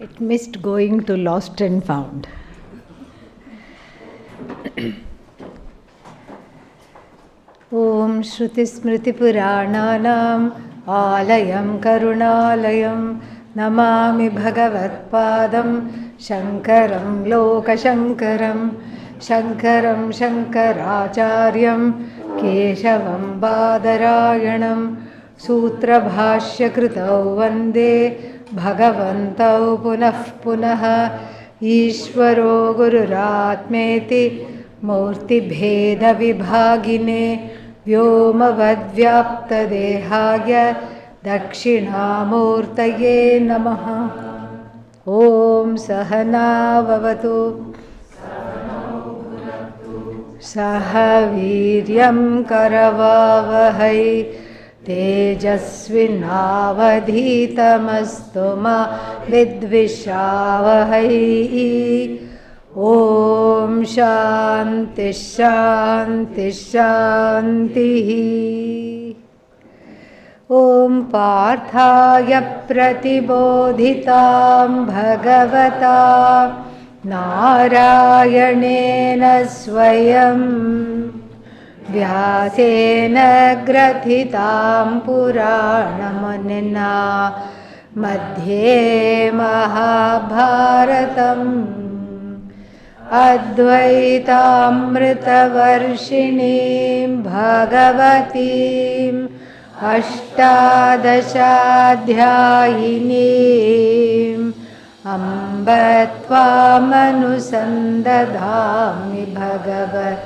It missed going to lost and found. Om Shruti Smriti Purananam Alayam Karunalayam Namami Bhagavat Padam Shankaram Loka Shankaram Shankaram Shankaracharyam Keshavam Badarayanam Sutra Bhashya Kritau Vande Bhagavantau Punah Punah Ishvaro Gururatmeti Murti Bheda Vibhagine Vyomavad Dehaya Dakshinamurtaye Namaha. Om Sahana Vavatu Sahaviryam Karavavahai Tejasvinavadhitamastu ma vidvishavahai. Om Shanti Shanti Shanti. Om Parthaya Pratibodhitam Bhagavata Narayanena Swayam Vyasena Grathitam Puranamanina Madhye Mahabharatam Advaitaamritavarshinim Bhagavatim Ashtadashadhyayinim Amba Tvamanusandadhami Bhagavat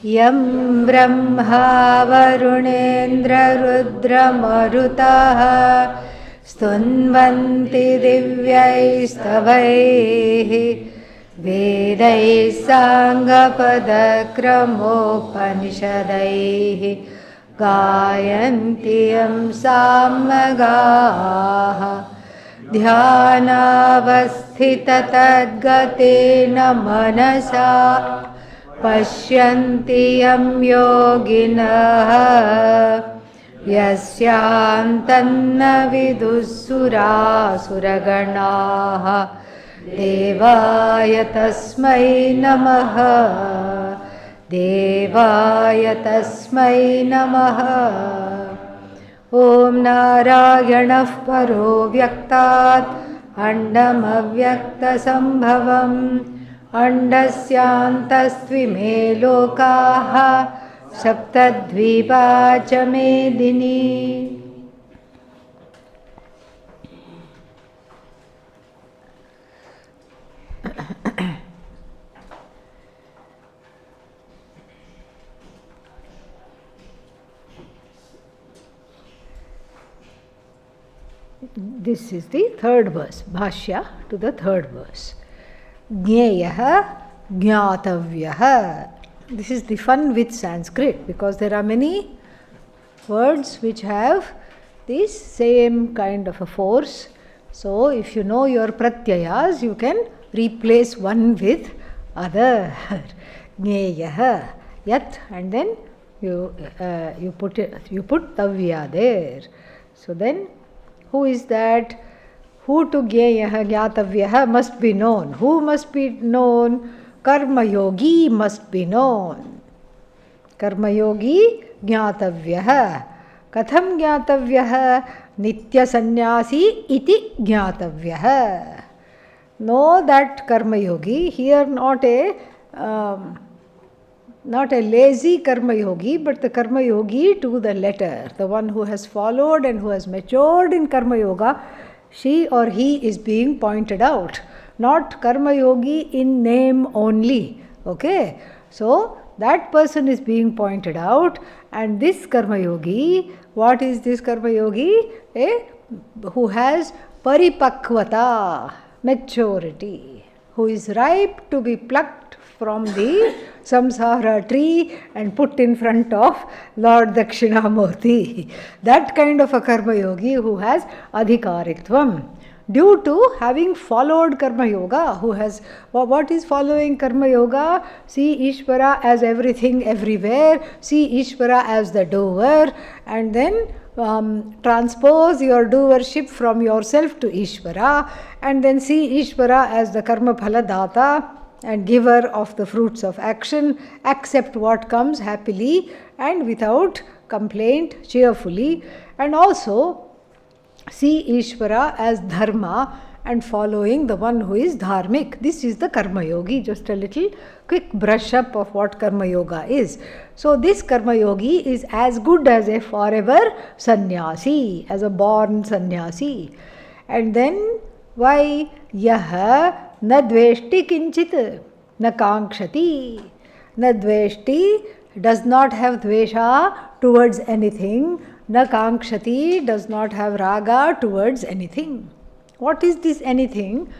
Yam Brahma Varunendra Rudra Marutaha Stunvanti Divyaistavaihi Vedai Sangapada Kramopanishadaihi Gayanti Yam Samagaha Dhyanavasthita Tadgatena Manasa Pashyanti Yam Yoginaha Yasyantanna Vidussura Suraganaha Devaya Tasmai Namaha Devaya Tasmai Namaha. Om Narayanah Paro Vyaktat Andam Avyakta Sambhavam Andasyantastvime Lokaha Saptadvipa cha medini. This is the third verse, Bhashya to the third verse. Jneyah Jnatavyah. This is the fun with Sanskrit, because there are many words which have this same kind of a force. So if you know your pratyayas, you can replace one with other. Jneyah, yat, and then you put tavya there. So then, who is that? Who to jneyah jnatavyah must be known. Who must be known? Karma yogi must be known. Karma yogi jnatavyah. Katham jnatavyah? Nitya sannyasi iti jnatavyah. Know that karma yogi, here not a lazy karma yogi, but the karma yogi to the letter, the one who has followed and who has matured in karma yoga, she or he is being pointed out. Not karma yogi in name only. Okay, so that person is being pointed out, and this karma yogi, what is this karma yogi? Who has paripakvata, maturity, who is ripe to be plucked from the samsara tree and put in front of Lord Dakshinamurti. That kind of a karma yogi who has adhikaritvam. Due to having followed karma yoga, who has, what is following karma yoga? See Ishvara as everything everywhere, see Ishvara as the doer, and then transpose your doership from yourself to Ishvara, and then see Ishvara as the karma phala data and giver of the fruits of action. Accept what comes happily and without complaint, cheerfully, and also see Ishvara as dharma and following the one who is dharmic. This is the karma yogi. Just a little quick brush up of what karma yoga is. So this karma yogi is as good as a forever sannyasi, as a born sannyasi. And then why? Yaha na dveshti kinchit na kankshati. Na dveshti does not have dvesha towards anything. Na kankshati does not have raga towards anything. What is this anything?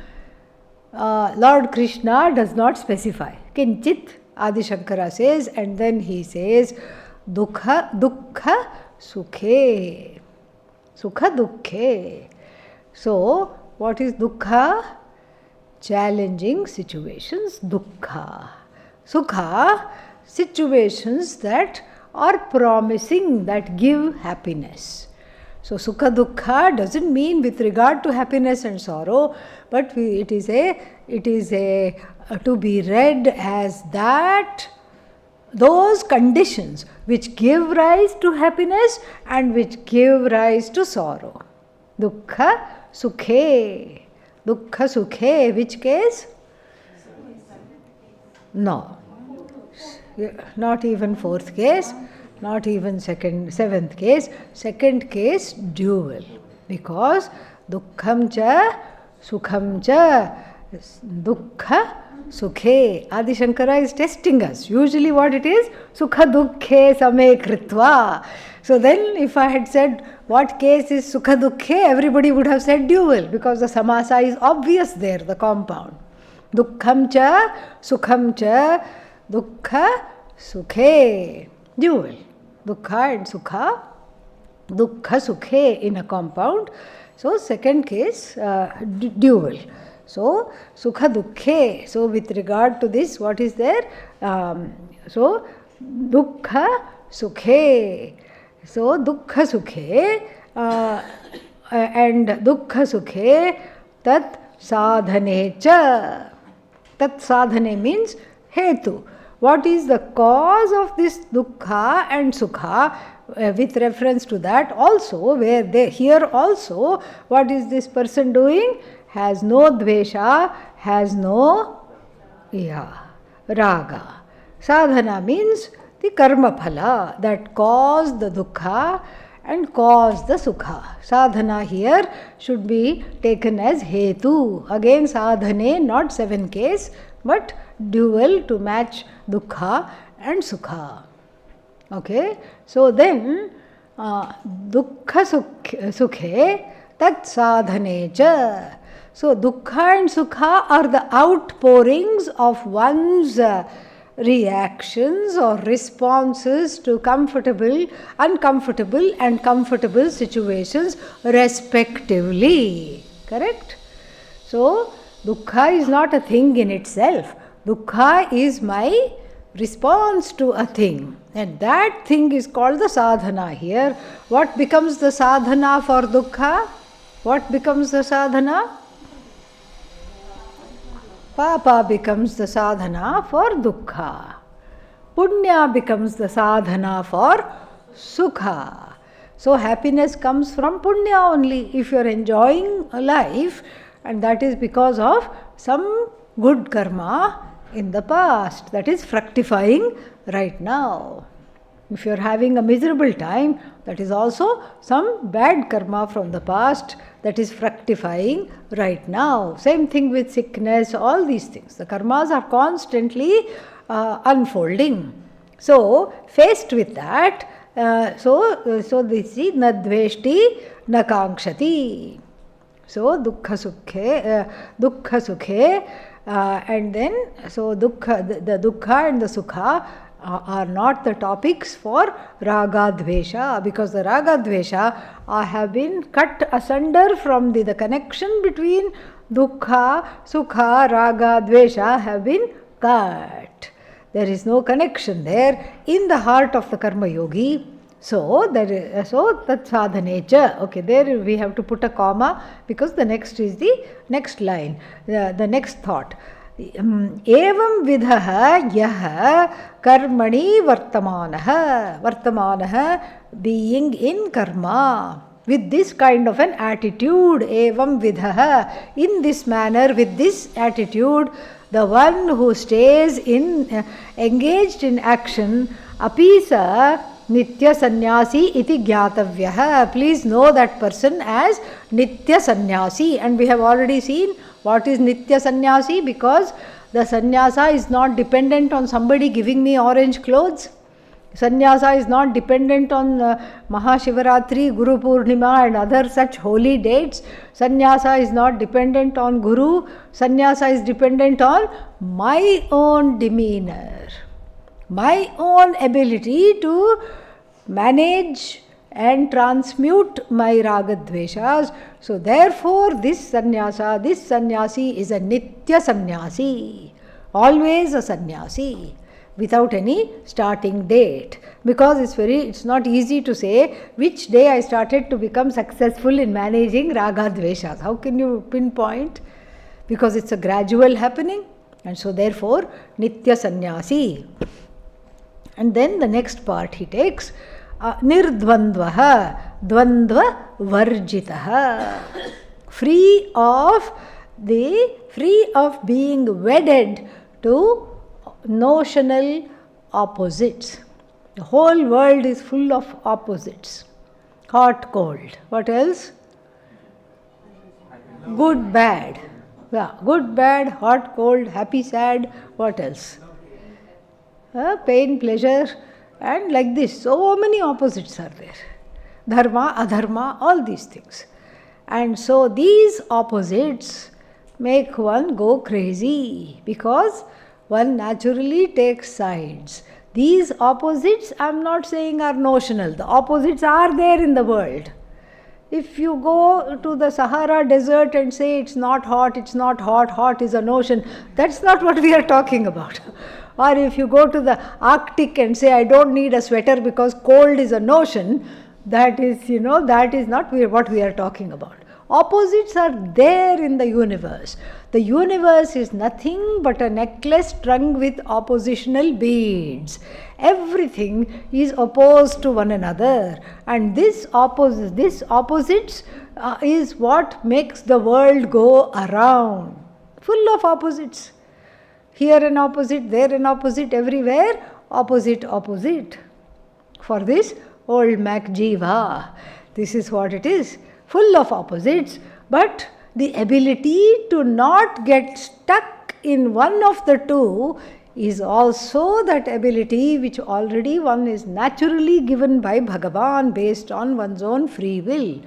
Lord Krishna does not specify. Kinchit, Adi Shankara says, and then he says, Dukha sukhe. Sukha dukhe. So, what is dukkha? Challenging situations, dukkha. Sukha, situations that are promising, that give happiness. So, sukha dukkha doesn't mean with regard to happiness and sorrow, but it is to be read as that those conditions which give rise to happiness and which give rise to sorrow. Dukkha sukhe. Dukkha sukhe, which case? No. Not even fourth case. Not even seventh case. Second case, dual. Because dukkham cha, sukham cha, dukkha sukhe. Adi Shankara is testing us. Usually what it is? Sukha dukkhe same kritva. So then if I had said what case is sukha dukkhe, everybody would have said dual, because the samasa is obvious there, the compound. Dukkham cha, sukham cha, dukkha sukhe. Dual. Dukkha and sukha, dukkha sukhe in a compound. So, second case, dual. So, sukha dukkhe. So, with regard to this, what is there? So, dukkha sukhe. So, dukkha sukhe and dukkha sukhe tat sadhane cha. Tat sadhane means hetu. What is the cause of this dukkha and sukha? With reference to that also, where here also, what is this person doing? Has no dvesha, has no raga. Sadhana means the karma phala that caused the dukkha and caused the sukha. Sadhana here should be taken as hetu. Again sadhane, not seven case, but dual to match dukkha and sukha. Okay, so then dukkha sukhe tat sadhane cha. So dukkha and sukha are the outpourings of one's reactions or responses to comfortable, uncomfortable and comfortable situations respectively. Correct? So dukkha is not a thing in itself. Dukkha is my response to a thing, and that thing is called the sadhana here. What becomes the sadhana for dukkha? What becomes the sadhana? Papa becomes the sadhana for dukkha. Punya becomes the sadhana for sukha. So happiness comes from punya only. If you are enjoying a life, and that is because of some good karma in the past that is fructifying right now. If you are having a miserable time, that is also some bad karma from the past that is fructifying right now. Same thing with sickness, all these things. The karmas are constantly unfolding. So, faced with that, so this is na dveshti na kankshati. So, dukkha sukhe, and then, so the dukkha and the sukha are not the topics for raga dvesha, because the raga dvesha have been cut asunder from the connection between dukkha, sukha, raga, dvesha have been cut. There is no connection there in the heart of the karma yogi. So that sadhanecha. Okay, there we have to put a comma because the next is the next line, the next thought. Evam vidhaha yaha karmani vartamanaha, being in karma. With this kind of an attitude, evam vidhaha, in this manner, with this attitude, the one who stays in engaged in action, apisa Nitya Sannyasi iti gyatavyaha. Please know that person as Nitya Sannyasi. And we have already seen what is Nitya Sannyasi, because the sannyasa is not dependent on somebody giving me orange clothes. Sannyasa is not dependent on Mahashivaratri, Guru Purnima and other such holy dates. Sannyasa is not dependent on Guru. Sannyasa is dependent on my own demeanor, my own ability to manage and transmute my ragadveshas. So therefore this sannyasi is a nitya sannyasi, always a sannyasi, without any starting date. Because it's not easy to say which day I started to become successful in managing ragadveshas. How can you pinpoint? Because it's a gradual happening. And so therefore nitya sannyasi. And then the next part he takes, nirdvandvaha, dvandva varjitaha, free of being wedded to notional opposites. The whole world is full of opposites. Hot, cold. What else? Good, bad. Yeah, good, bad, hot, cold, happy, sad. What else? Pain, pleasure, and like this. So many opposites are there. Dharma, adharma, all these things. And so these opposites make one go crazy because one naturally takes sides. These opposites, I am not saying are notional. The opposites are there in the world. If you go to the Sahara desert and say it's not hot, hot is a notion, that's not what we are talking about. Or if you go to the Arctic and say I don't need a sweater because cold is a notion, that is not what we are talking about. Opposites are there in the universe. The universe is nothing but a necklace strung with oppositional beads. Everything is opposed to one another, and this opposites is what makes the world go around. Full of opposites. Here an opposite, there an opposite, everywhere opposite. For this old Mac Jiva, this is what it is. Full of opposites, but the ability to not get stuck in one of the two is also that ability which already one is naturally given by Bhagavan based on one's own free will.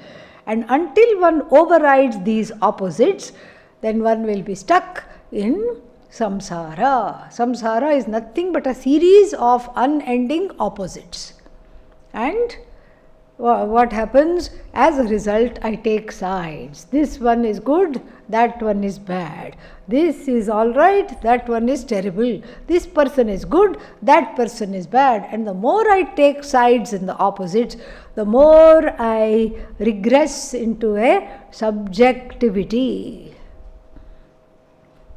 And until one overrides these opposites, then one will be stuck in samsara. Samsara is nothing but a series of unending opposites. And what happens? As a result, I take sides. This one is good, that one is bad. This is all right, that one is terrible. This person is good, that person is bad. And the more I take sides in the opposites, the more I regress into a subjectivity.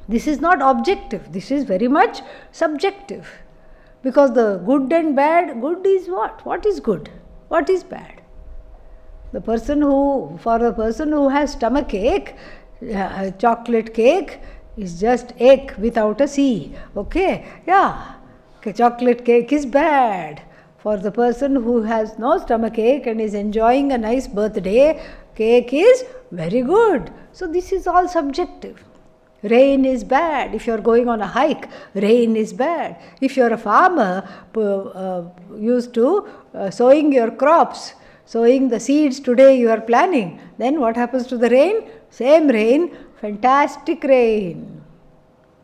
This is not objective, this is very much subjective. Because the good and bad, good is what? What is good? What is bad? For the person who has stomach ache, chocolate cake is just ache without a C. Okay? Yeah. Chocolate cake is bad. For the person who has no stomach ache and is enjoying a nice birthday, cake is very good. So this is all subjective. Rain is bad. If you are going on a hike, rain is bad. If you are a farmer used to sowing your crops, sowing the seeds today you are planning, then what happens to the rain? Same rain, fantastic rain.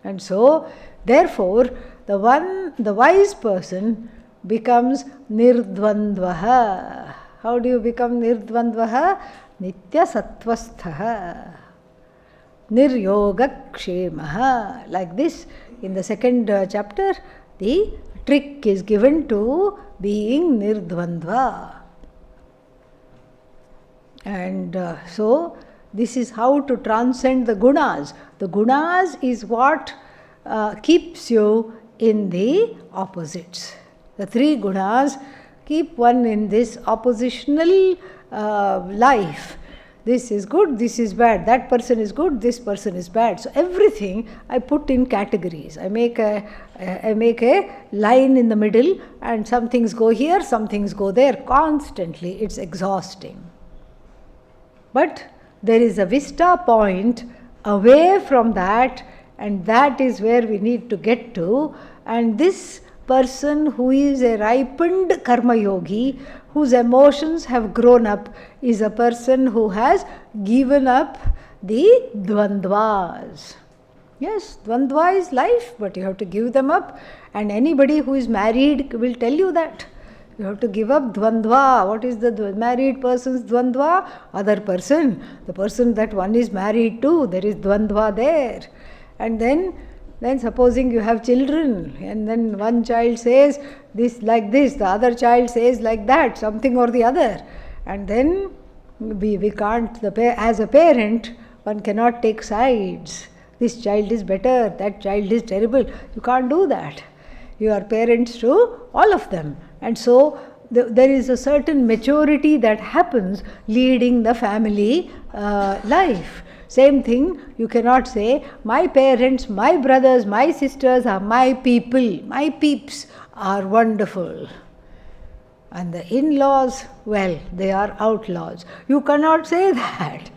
And so, therefore, the wise person becomes nirdvandvaha. How do you become nirdvandvaha? Nitya sattvasthaha. Niryoga kshemaha. Like this, in the second chapter, the trick is given to being nirdvandva. And so this is how to transcend the gunas. The gunas is what keeps you in the opposites. The three gunas keep one in this oppositional life. This is good, this is bad, that person is good, this person is bad. So everything I put in categories. I make a line in the middle, and some things go here, some things go there. Constantly, it's exhausting. But there is a vista point away from that, and that is where we need to get to. And this person who is a ripened karma yogi, whose emotions have grown up, is a person who has given up the dvandvas. Yes, dvandva is life, but you have to give them up. And anybody who is married will tell you that. You have to give up dvandva. What is the married person's dvandva? Other person. The person that one is married to, there is dvandva there. And then supposing you have children, and then one child says this like this, the other child says like that, something or the other. And then we can't, as a parent, one cannot take sides. This child is better, that child is terrible. You can't do that. You are parents to all of them. And so there is a certain maturity that happens leading the family life. Same thing, you cannot say, my parents, my brothers, my sisters are my people, my peeps are wonderful. And the in-laws, well, they are outlaws. You cannot say that.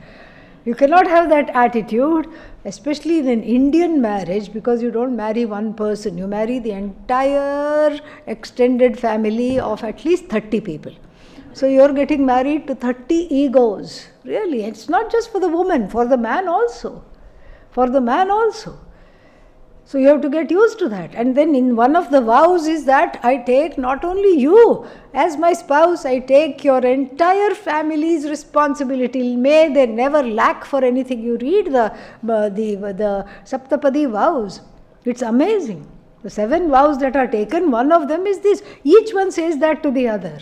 You cannot have that attitude, especially in an Indian marriage, because you don't marry one person. You marry the entire extended family of at least 30 people. So you're getting married to 30 egos. Really, it's not just for the woman, for the man also. For the man also. So you have to get used to that. And then in one of the vows is that I take not only you as my spouse, I take your entire family's responsibility. May they never lack for anything. You read the Saptapadi vows. It's amazing. The 7 vows that are taken, one of them is this. Each one says that to the other.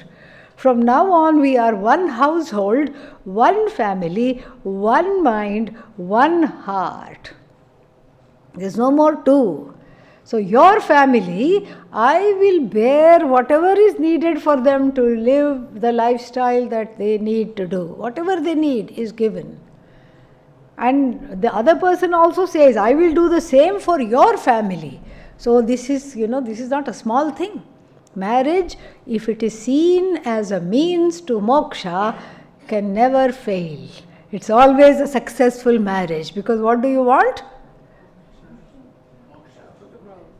From now on, we are one household, one family, one mind, one heart. There's no more two. So your family, I will bear whatever is needed for them to live the lifestyle that they need to do. Whatever they need is given. And the other person also says, I will do the same for your family. So this is not a small thing. Marriage, if it is seen as a means to moksha, can never fail. It's always a successful marriage, because what do you want?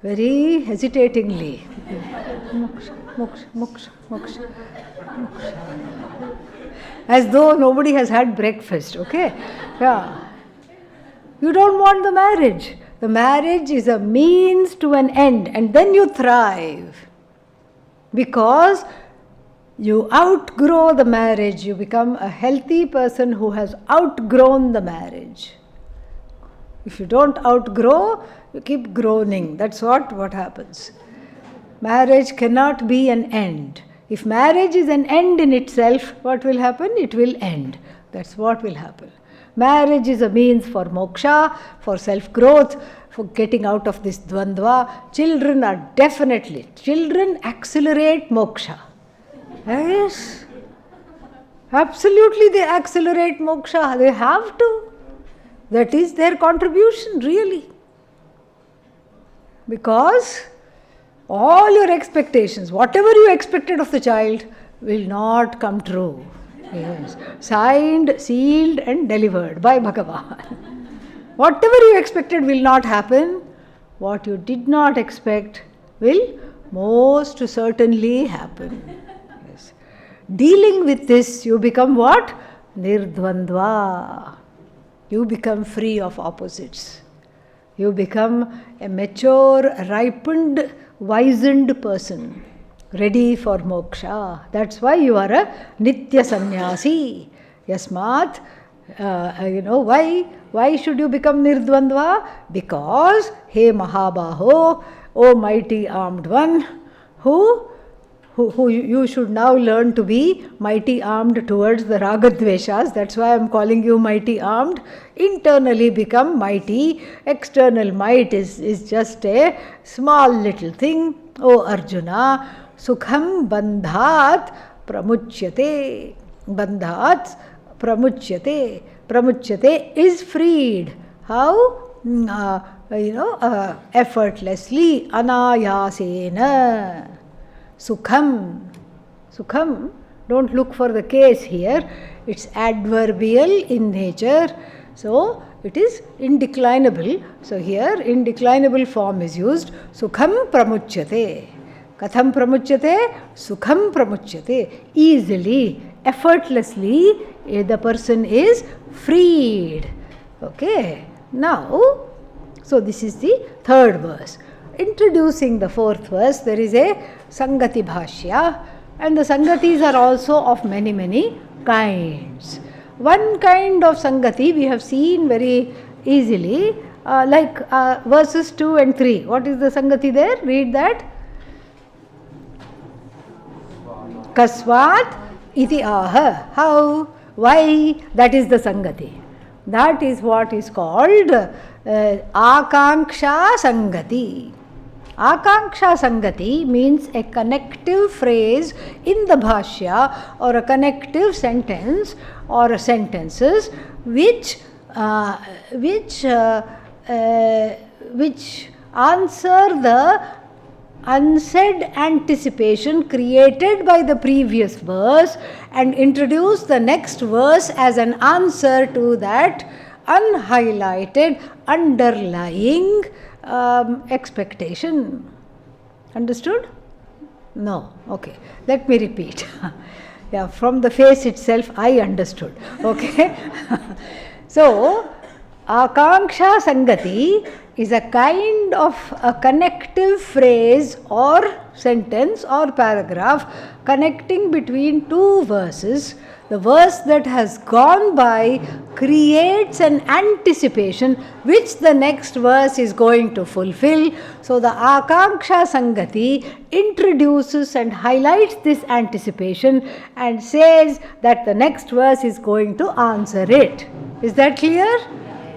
Very hesitatingly. Moksha. As though nobody has had breakfast, okay? Yeah. You don't want the marriage. The marriage is a means to an end, and then you thrive. Because you outgrow the marriage, you become a healthy person who has outgrown the marriage. If you don't outgrow, you keep groaning. That's what happens. Marriage cannot be an end. If marriage is an end in itself, what will happen? It will end. That's what will happen. Marriage is a means for moksha, for self-growth, for getting out of this dvandva. Children accelerate moksha. Yes. Absolutely, they accelerate moksha. They have to. That is their contribution, really. Because all your expectations, whatever you expected of the child, will not come true. Yes. Signed, sealed and delivered by Bhagavan. Whatever you expected will not happen. What you did not expect will most certainly happen. Yes. Dealing with this, you become what? Nirdvandva. You become free of opposites. You become a mature, ripened, wizened person, ready for moksha. That's why you are a nitya sannyasi. Yasmat, why should you become nirdvandva? Because, hey Mahabaho, O mighty armed one, who you should now learn to be mighty armed towards the ragadveshas. That's why I'm calling you mighty armed. Internally become mighty. External might is just a small little thing. O Arjuna, sukham bandhat pramuchyate. Bandhat pramuchyate. Pramuchyate is freed. How? Effortlessly. Anayasena. Sukham. Sukham, don't look for the case here. It's adverbial in nature. So, it is indeclinable. So, here indeclinable form is used. Sukham pramuchyate. Katham pramuchyate? Sukham pramuchyate. Easily, effortlessly, the person is freed. Okay. Now, so this is the third verse. Introducing the fourth verse, there is a Sangati Bhashya, and the Sangatis are also of many, many kinds. One kind of Sangati we have seen very easily, like verses 2 and 3. What is the Sangati there? Read that. Kasvat iti aha. How? Why? That is the Sangati. That is what is called Akanksha Sangati. Akanksha Sangati means a connective phrase in the Bhashya or a connective sentence or sentences which answer the unsaid anticipation created by the previous verse and introduce the next verse as an answer to that unhighlighted underlying expectation. Understood? No. Okay. Let me repeat. Yeah, from the face itself I understood. Okay. So, Akanksha Sangati is a kind of a connective phrase or sentence or paragraph connecting between two verses. The verse that has gone by creates an anticipation which the next verse is going to fulfill. So the Akanksha Sangati introduces and highlights this anticipation and says that the next verse is going to answer it. Is that clear?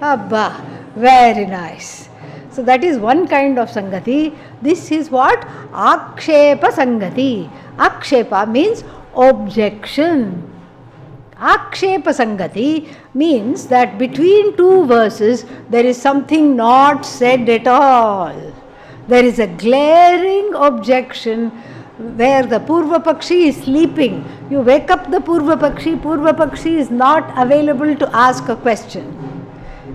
Abba, very nice. So that is one kind of Sangati. This is what? Akshepa Sangati. Akshepa means objection. Akshepa Sangati means that between two verses there is something not said at all. There is a glaring objection where the Purva Pakshi is sleeping. You wake up the Purva Pakshi is not available to ask a question.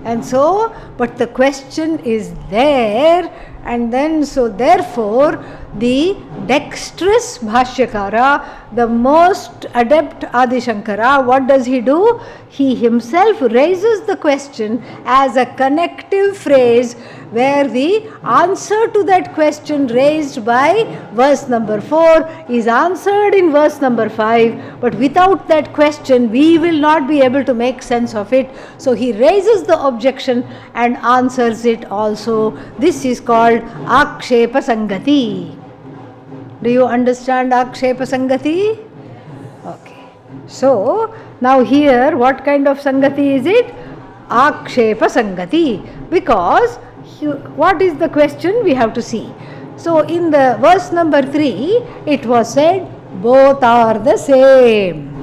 And so, but the question is there, and then so therefore the dexterous Bhashyakara, the most adept Adi Shankara, what does he do? He himself raises the question as a connective phrase where the answer to that question raised by verse number 4 is answered in verse number 5, but without that question we will not be able to make sense of it. So he raises the objection and answers it also. This is called Akshepa Sangati. Do you understand Akshepa Sangati? Okay. So, now here what kind of Sangati is it? Akshepa Sangati. Because what is the question? We have to see. So, in the verse number 3, it was said, both are the same.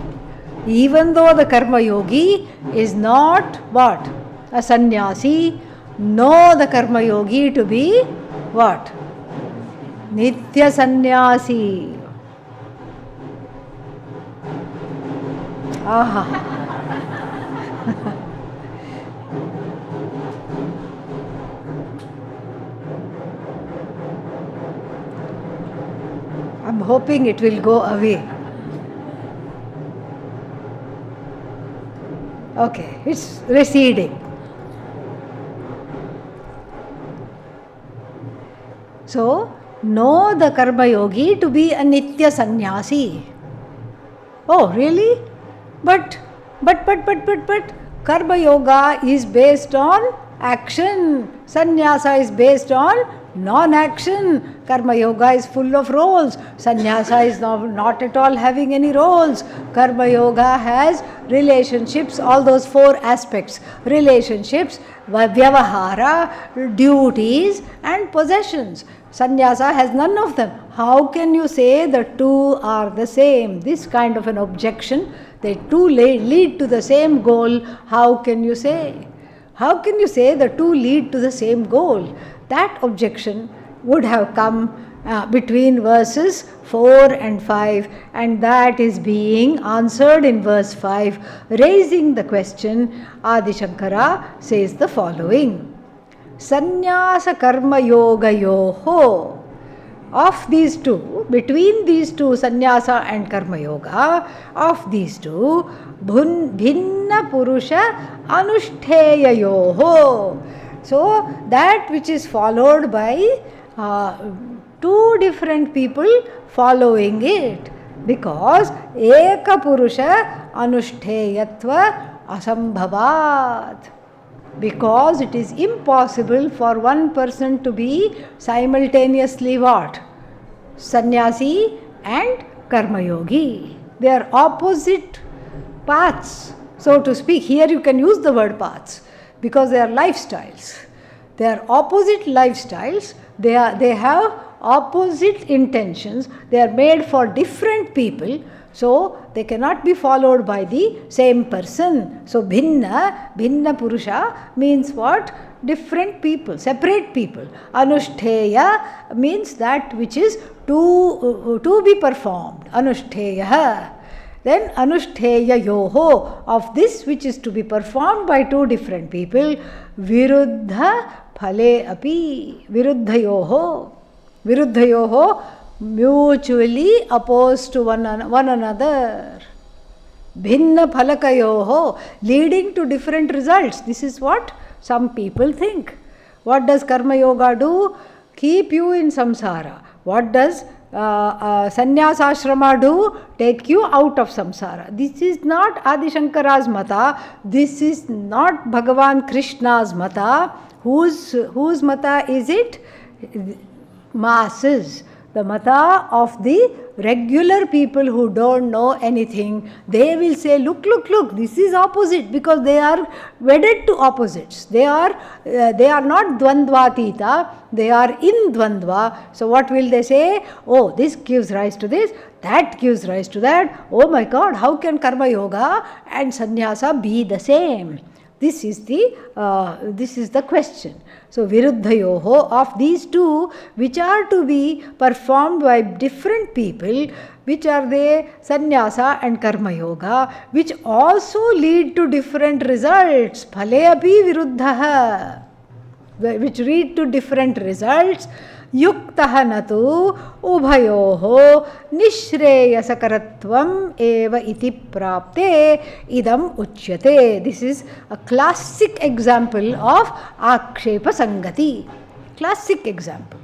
Even though the Karma Yogi is not what? A sannyasi. Know the Karma Yogi to be what? Nitya Sannyasi. Aha. I'm hoping it will go away. Okay, it's receding. So, know the Karma Yogi to be a Nitya Sannyasi. Oh, really? But Karma Yoga is based on action. Sannyasa is based on Non-action, Karma Yoga is full of roles. Sannyasa is not at all having any roles. Karma Yoga has relationships, all those 4 aspects. Relationships, vyavahara, duties and possessions. Sannyasa has none of them. How can you say the 2 are the same? This kind of an objection, the 2 lead to the same goal. How can you say? How can you say the 2 lead to the same goal? That objection would have come between verses 4 and 5, and that is being answered in verse 5. Raising the question, Adi Shankara says the following: Sannyasa karma yoga yoho. Of these 2, between these 2, sannyasa and karma yoga, of these 2, bhinna purusha anushtheya yoho. So, that which is followed by 2 different people following it, because eka purusha anushtheyatva asambhavat. Because it is impossible for one person to be simultaneously what? Sannyasi and karma yogi. They are opposite paths, so to speak. Here you can use the word paths, because they are lifestyles. They are opposite lifestyles. They have opposite intentions. They are made for different people. So, they cannot be followed by the same person. So, bhinna purusha means what? Different people, separate people. Anushtheya means that which is to be performed. Anushtheya. Then anushtheya yoho, of this which is to be performed by 2 different people, viruddha phale api. Viruddhayoho. Mutually opposed to one another. Bhinna phalakayoho, leading to different results. This is what some people think. What does karma yoga do? Keep you in samsara. What does sannyasashrama do? Take you out of samsara. This is not Adi Shankara's mata. This is not Bhagavan Krishna's mata. Whose mata is it? Masses. The mata of the regular people who don't know anything. They will say, look, this is opposite, because they are wedded to opposites. They are not dvandvatita, they are in dvandva. So what will they say? Oh, this gives rise to this, that gives rise to that. Oh my God, how can karma yoga and sannyasa be the same? This is the question. So, viruddhayoho, of these 2, which are to be performed by different people, which are they? Sannyasa and karma yoga, which also lead to different results. Phale api viruddhaha, which lead to different results. Yuktah natu ubhayoho nishreyasakaratvam eva iti prapte idam uchyate. This is a classic example of akshepa sangati. Classic example.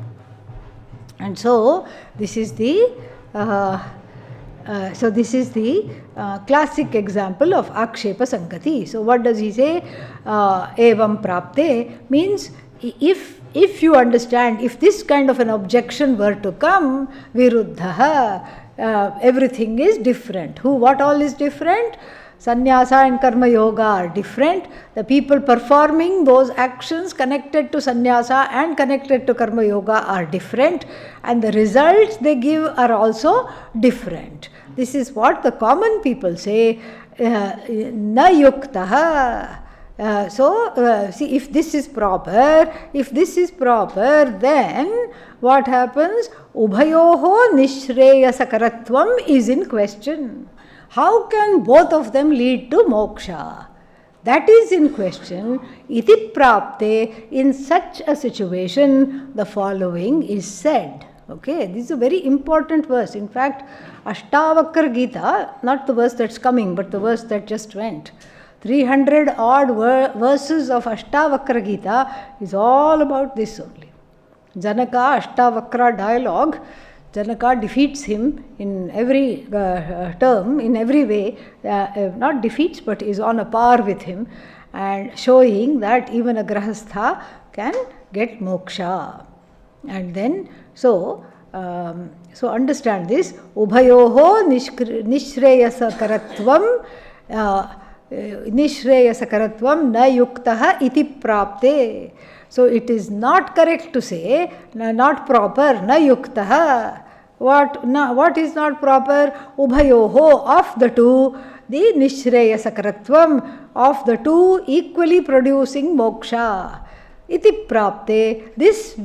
And so this is the classic example of akshepa sangati. So what does he say? Evam prapte means if you understand, if this kind of an objection were to come, viruddhaha, everything is different. What all is different? Sannyasa and karma yoga are different. The people performing those actions connected to sannyasa and connected to karma yoga are different, and the results they give are also different. This is what the common people say, na yuktaha. See, if this is proper, then what happens? Ubhayoho nishreyasakaratvam is in question. How can both of them lead to moksha? That is in question. Iti prapte, in such a situation, the following is said. Okay, this is a very important verse. In fact, Ashtavakra Gita, not the verse that's coming, but the verse that just went, 300 odd verses of Ashtavakra Gita is all about this only. Janaka Ashtavakra dialogue, Janaka defeats him in every term, in every way, not defeats but is on a par with him, and showing that even a grahastha can get moksha. And then, so understand this. Ubhayoho nishreyasakaratvam nishreyasakaratvam na yuktaha iti prapte. So it is not correct to say, not proper, na yuktaha. What is not proper? Ubhayoho, of the two, the nishreyasakaratvam, of the two equally producing moksha. Iti prapte, this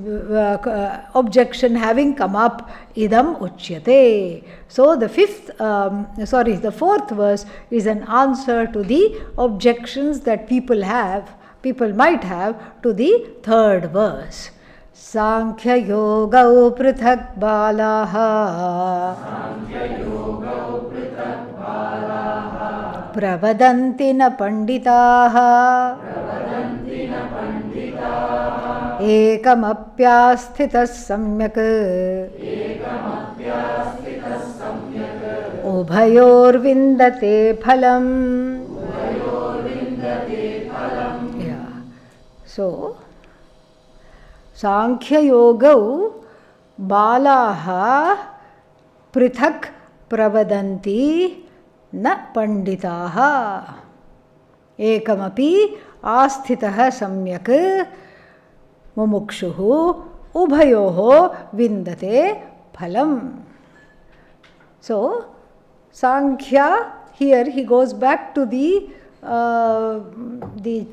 objection having come up, idam uchyate. So the fourth verse is an answer to the objections that people might have to the third verse. Sankhya yogau prithak balaha pravadanti na panditaha ekamapyasthitas samyak ubhayor vindate phalam. Yeah. So, Sankhya yogau balaha prithak pravadanti na panditaha ekamapi asthitaha samyak mumukshuhu ubhayoho vindate phalam. So, Sankhya, here he goes back to the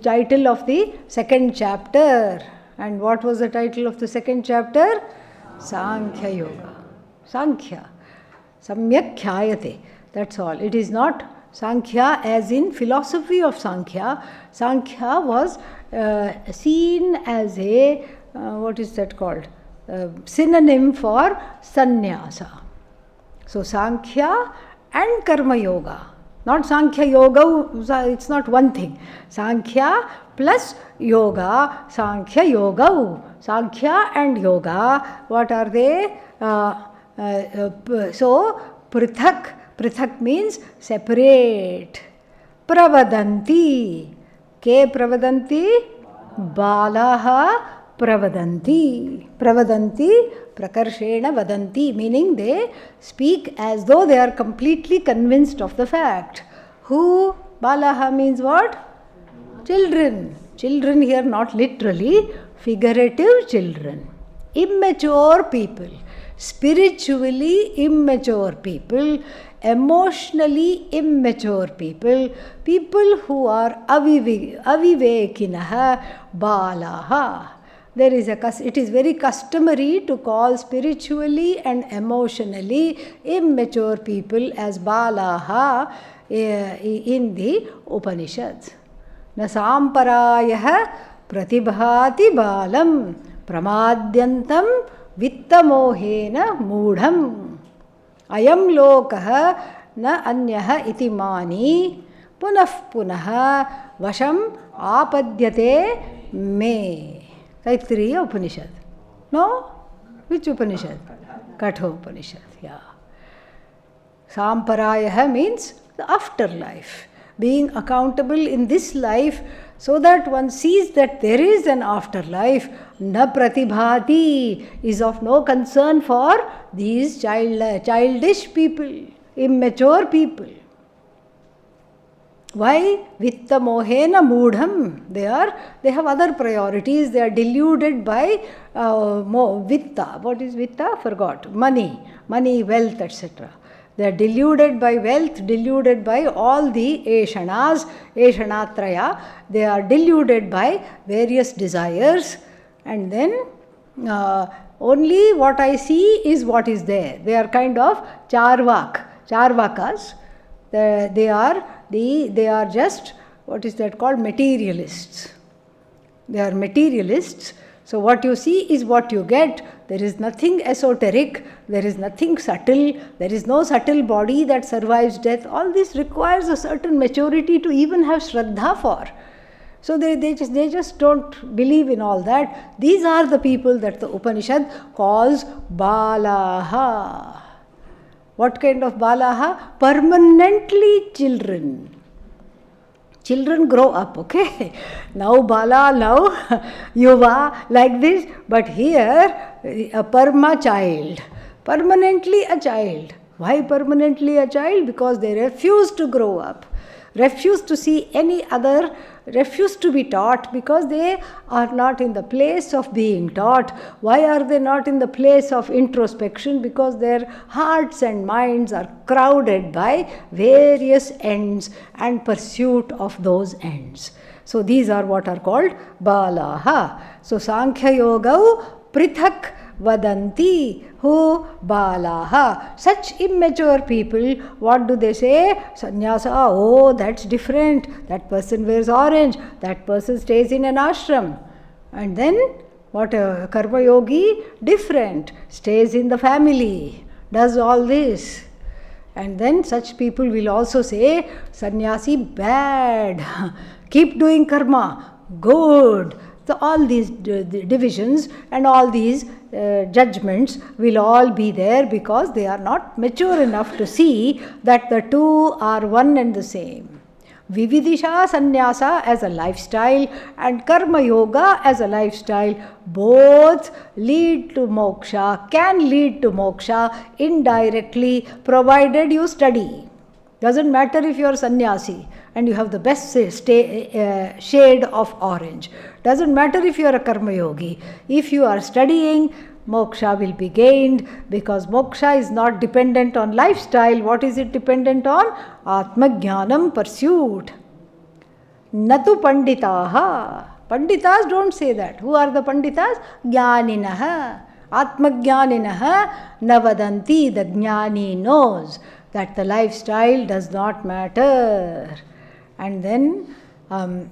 title of the second chapter. And what was the title of the second chapter? Sankhya Yoga. Sankhya. Samyak khyayate. That's all. It is not Sankhya as in philosophy of Sankhya. Sankhya was seen as a, what is that called? Synonym for sannyasa. So Sankhya and Karma Yoga. Not Sankhya Yoga, it's not one thing. Sankhya plus Yoga, Sankhya Yoga. Sankhya and Yoga, what are they? So Prithak means separate. Pravadanti. Ke pravadanti? Balaha pravadanti. Pravadanti prakarshena vadanti, meaning they speak as though they are completely convinced of the fact. Who? Balaha means what? Children. Children here not literally, figurative children. Immature people. Spiritually immature people, emotionally immature people, people who are avivekinaha balaha. It is very customary to call spiritually and emotionally immature people as balaha in the Upanishads. Na samparayah pratibhati balam pramadyantam vittamohena moodham ayam lokah na anyaha iti mani punah vasham apadyate me. Taittiriya Upanishad. No? Which Upanishad? Katha Upanishad. Yeah. Samparayah means the afterlife. Being accountable in this life so that one sees that there is an afterlife. Na pratibhati is of no concern for these childish people, immature people. Why? Vitta mohena moodham. They have other priorities. They are deluded by vitta. What is vitta? Forgot. Money, wealth, etc. They are deluded by wealth, deluded by all the eshanas, eshanatraya. They are deluded by various desires, and then only what I see is what is there. They are kind of charvakas. They are just, what is that called? Materialists. They are materialists. So what you see is what you get. There is nothing esoteric. There is nothing subtle. There is no subtle body that survives death. All this requires a certain maturity to even have shraddha for. So they just don't believe in all that. These are the people that the Upanishad calls balaha. What kind of balaha? Permanently children. Children grow up, okay? Now bala, now yuva, like this. But here a perma child, permanently a child. Why permanently a child? Because they refuse to grow up, refuse to see any other, refuse to be taught because they are not in the place of being taught. Why are they not in the place of introspection? Because their hearts and minds are crowded by various ends and pursuit of those ends. So these are what are called balaha. So Sankhya Yogau prithak vadanti hu balaha. Such immature people, what do they say? Sannyasa, oh, that's different. That person wears orange. That person stays in an ashram. And then what a karma yogi? Different. Stays in the family. Does all this. And then such people will also say, sannyasi, bad. Keep doing karma. Good. So all these divisions and all these judgments will all be there because they are not mature enough to see that the two are one and the same. Vividisha sannyasa as a lifestyle and karma yoga as a lifestyle both lead to moksha, can lead to moksha indirectly provided you study. Doesn't matter if you are sannyasi and you have the best shade of orange. Doesn't matter if you are a karma yogi. If you are studying, moksha will be gained because moksha is not dependent on lifestyle. What is it dependent on? Atma jnanam pursuit. Natu panditaha. Panditas don't say that. Who are the panditas? Jnaninaha. Atma jnaninaha navadanti. The jnani knows that the lifestyle does not matter. And then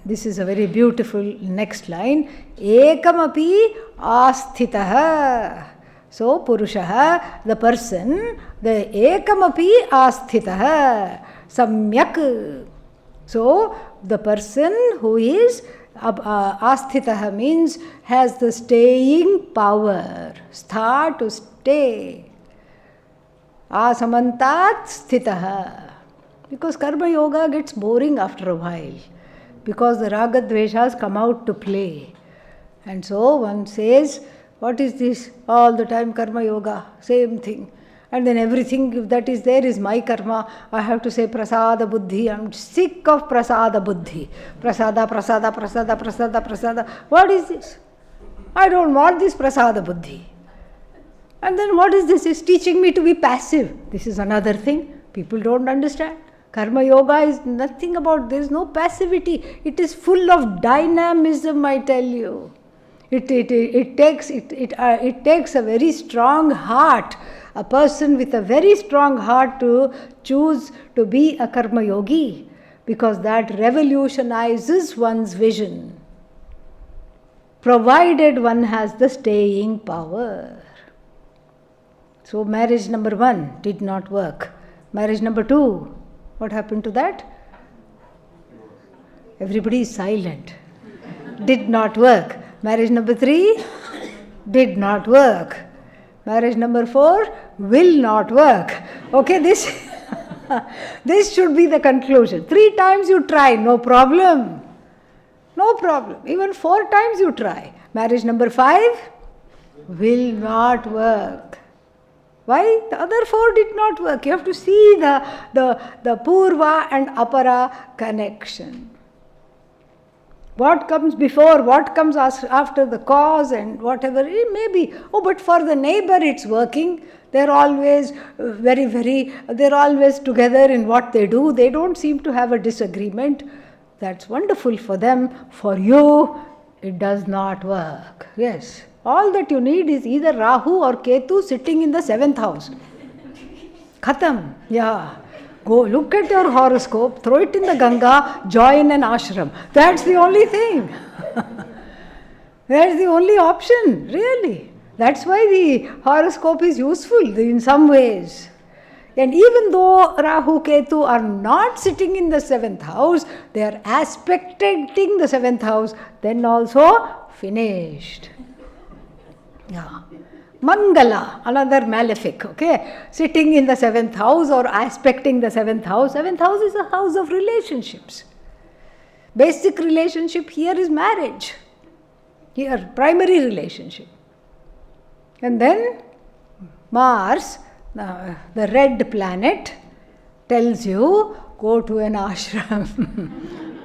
this is a very beautiful next line. Ekamapi asthitaha. So Purushaha, the person, the ekamapi asthitaha. Samyak. So the person who is asthitaha means has the staying power. Stha to stay. Asamantat sthitaha. Because karma yoga gets boring after a while. Because the raga dveshas come out to play. And so one says, what is this? All the time karma yoga, same thing. And then everything that is there is my karma. I have to say prasada buddhi. I'm sick of prasada buddhi. Prasada, prasada, prasada, prasada, prasada. What is this? I don't want this prasada buddhi. And then what is this? It's teaching me to be passive. This is another thing people don't understand. Karma yoga is nothing about, there is no passivity. It is full of dynamism, I tell you. It takes a very strong heart, a person with a very strong heart to choose to be a karma yogi, because that revolutionizes one's vision, provided one has the staying power. So marriage number 1 did not work. Marriage number 2, what happened to that? Everybody is silent. Did not work. Marriage number 3 did not work. Marriage number 4 will not work. Okay, this should be the conclusion. 3 times you try, no problem. No problem. Even 4 times you try. Marriage number 5 will not work. Why? The other 4 did not work. You have to see the Purva and Apara connection. What comes before, what comes after the cause and whatever it may be. Oh, but for the neighbor it's working. They're always they're always together in what they do. They don't seem to have a disagreement. That's wonderful for them. For you, it does not work. Yes. All that you need is either Rahu or Ketu sitting in the 7th house. Khatam. Yeah. Go look at your horoscope, throw it in the Ganga, join an ashram. That's the only thing. That's the only option, really. That's why the horoscope is useful in some ways. And even though Rahu, Ketu are not sitting in the 7th house, they are aspecting the 7th house, then also finished. Yeah. Mangala, another malefic, okay? Sitting in the 7th house or aspecting the 7th house. 7th house is a house of relationships. Basic relationship here is marriage. Here, primary relationship. And then Mars, the red planet, tells you, go to an ashram.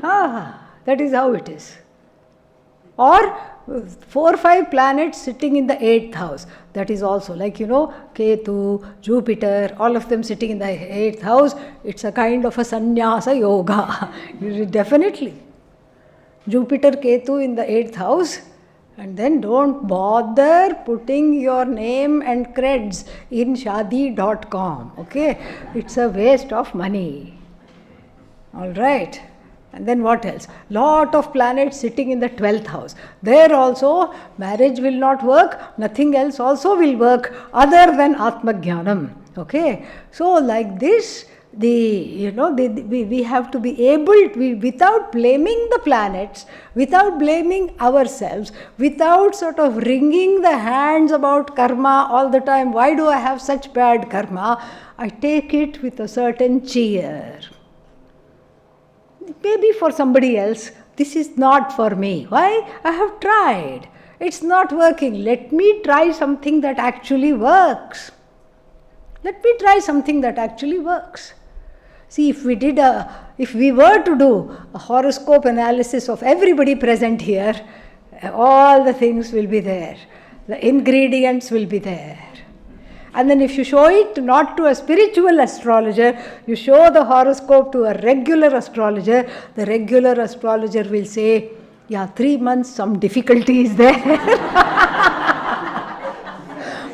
That is how it is. Or 4 or 5 planets sitting in the 8th house. That is also like, Ketu, Jupiter, all of them sitting in the 8th house. It's a kind of a sannyasa yoga. Definitely. Jupiter, Ketu in the 8th house. And then don't bother putting your name and creds in shadi.com. Okay? It's a waste of money. Alright. And then what else? Lot of planets sitting in the 12th house. There also marriage will not work. Nothing else also will work other than Atma Jnanam. Okay? So like this, we have to be able, without blaming the planets, without blaming ourselves, without sort of wringing the hands about karma all the time. Why do I have such bad karma? I take it with a certain cheer. Maybe for somebody else, this is not for me. Why? I have tried. It's not working. Let me try something that actually works. Let me try something that actually works. See, if we were to do a horoscope analysis of everybody present here, all the things will be there. The ingredients will be there. And then if you show it not to a spiritual astrologer, you show the horoscope to a regular astrologer, the regular astrologer will say, 3 months some difficulty is there.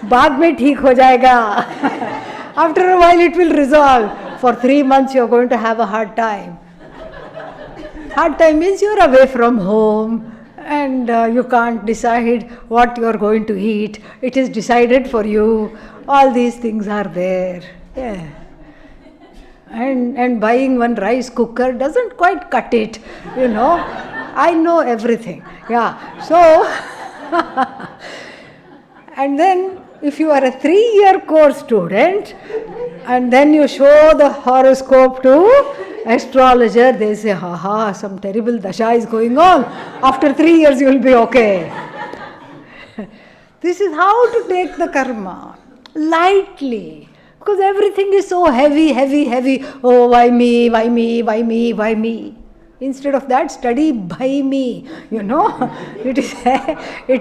बाद में ठीक हो जाएगा. After a while it will resolve. For 3 months you are going to have a hard time. Hard time means you are away from home and you can't decide what you are going to eat. It is decided for you. All these things are there. Yeah. And buying one rice cooker doesn't quite cut it, I know everything. Yeah. So, and then if you are a 3-year course student, and then you show the horoscope to astrologer, they say, some terrible dasha is going on. After 3 years you will be okay. This is how to take the karma. Lightly. Because everything is so heavy. Oh, why me, why me, why me, why me? Instead of that, study by me. It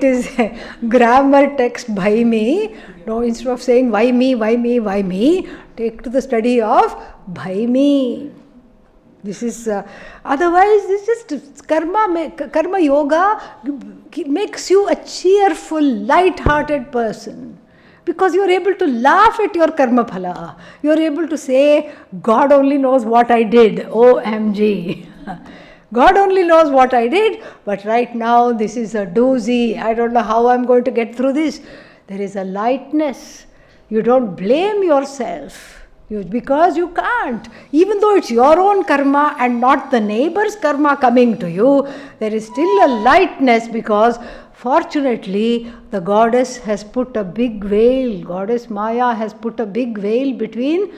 is a grammar text by me. No, instead of saying why me, why me, why me, take to the study of by me. This is, otherwise, this is just karma yoga makes you a cheerful, light-hearted person. Because you are able to laugh at your karma phala. You are able to say, God only knows what I did. OMG. God only knows what I did, but right now this is a doozy. I don't know how I'm going to get through this. There is a lightness. You don't blame yourself. Because you can't. Even though it's your own karma and not the neighbor's karma coming to you, there is still a lightness because fortunately, the goddess has put a big veil, goddess Maya has put a big veil between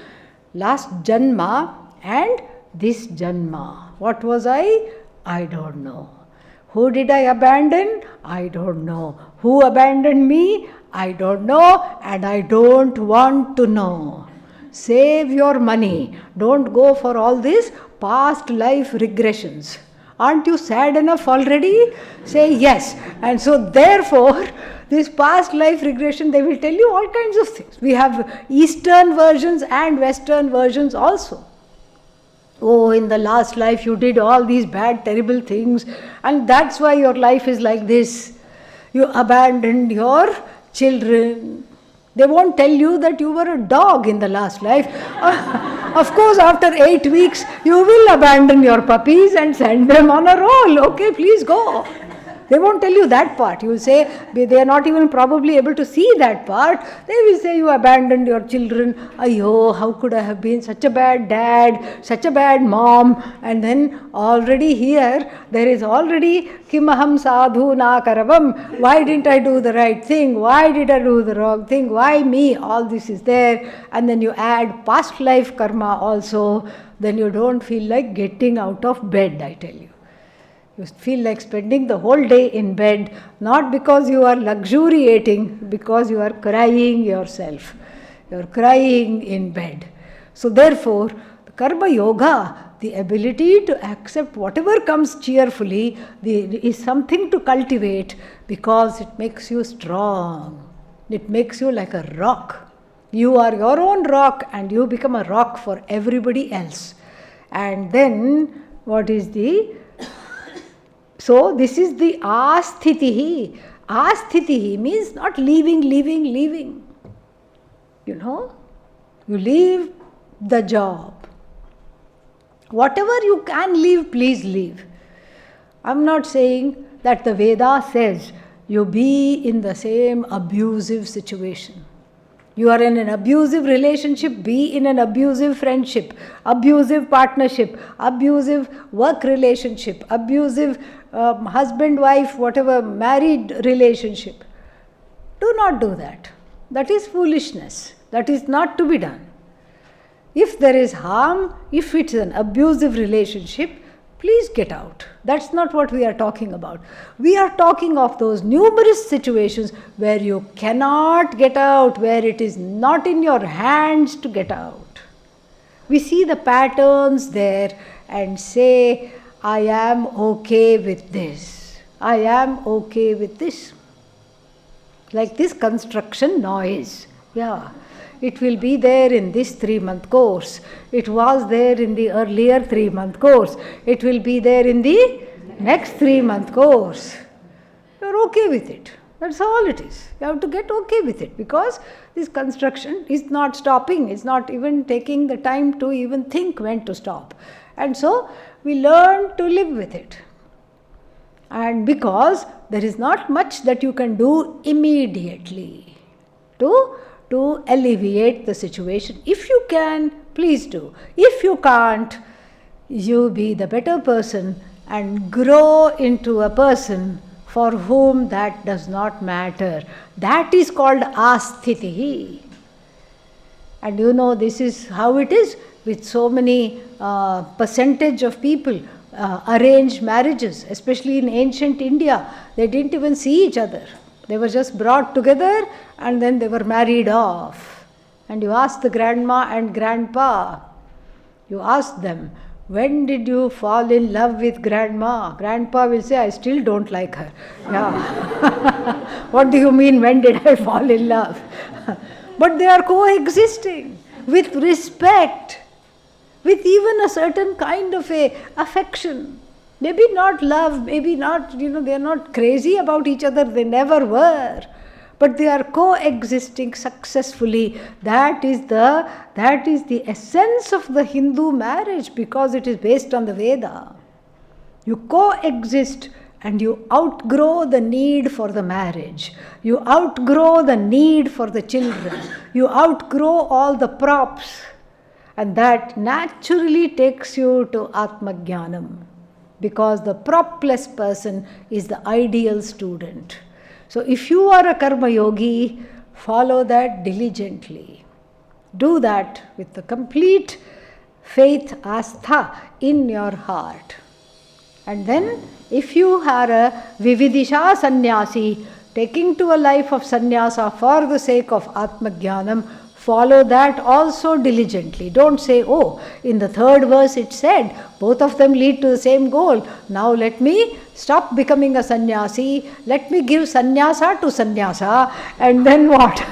last Janma and this Janma. What was I? I don't know. Who did I abandon? I don't know. Who abandoned me? I don't know, and I don't want to know. Save your money. Don't go for all these past life regressions. Aren't you sad enough already? Say yes. And so therefore, this past life regression, they will tell you all kinds of things. We have Eastern versions and Western versions also. Oh, in the last life you did all these bad, terrible things, and that's why your life is like this. You abandoned your children. They won't tell you that you were a dog in the last life. Of course, after 8 weeks, you will abandon your puppies and send them on a roll. Okay, please go. They won't tell you that part. You will say, they are not even probably able to see that part. They will say you abandoned your children. Ayyo, how could I have been such a bad dad, such a bad mom? And then already here, there is already kimaham sadhu na karavam. Why didn't I do the right thing? Why did I do the wrong thing? Why me? All this is there. And then you add past life karma also. Then you don't feel like getting out of bed, I tell you. You feel like spending the whole day in bed, not because you are luxuriating, because you are crying yourself. You are crying in bed. So therefore, Karma Yoga, the ability to accept whatever comes cheerfully, is something to cultivate because it makes you strong. It makes you like a rock. You are your own rock and you become a rock for everybody else. And then, what is the... So, this is the asthitihi. Asthitihi means not leaving. You know, you leave the job. Whatever you can leave, please leave. I'm not saying that the Veda says you be in the same abusive situation. You are in an abusive relationship, be in an abusive friendship, abusive partnership, abusive work relationship, abusive husband, wife, whatever, married relationship. Do not do that. That is foolishness. That is not to be done. If there is harm, if it's an abusive relationship, please get out. That's not what we are talking about. We are talking of those numerous situations where you cannot get out, where it is not in your hands to get out. We see the patterns there and say, I am okay with this. I am okay with this. Like this construction noise. Yeah. It will be there in this 3-month course. It was there in the earlier 3-month course. It will be there in the next 3-month course. You're okay with it. That's all it is. You have to get okay with it because this construction is not stopping. It's not even taking the time to even think when to stop. And so we learn to live with it. And because there is not much that you can do immediately to alleviate the situation. If you can, please do. If you can't, you be the better person and grow into a person for whom that does not matter. That is called asthitihi. And you know, this is how it is with so many percentage of people. Arranged marriages, especially in ancient India, they didn't even see each other. They were just brought together and then they were married off. And you ask the grandma and grandpa, you ask them, when did you fall in love with grandma? Grandpa will say, I still don't like her. Yeah. What do you mean, when did I fall in love? But they are coexisting with respect, with even a certain kind of a affection. Maybe not love, maybe not, they are not crazy about each other, they never were. But they are coexisting successfully. That is the essence of the Hindu marriage because it is based on the Veda. You coexist and you outgrow the need for the marriage. You outgrow the need for the children. You outgrow all the props. And that naturally takes you to Atmajnanam. Because the propless person is the ideal student. So if you are a karma yogi, follow that diligently. Do that with the complete faith, astha in your heart. And then if you are a vividisha sannyasi, taking to a life of sannyasa for the sake of Atmajnanam, follow that also diligently. Don't say, oh, in the 3rd verse it said, both of them lead to the same goal. Now let me stop becoming a sannyasi. Let me give sannyasa to sannyasa. And then what?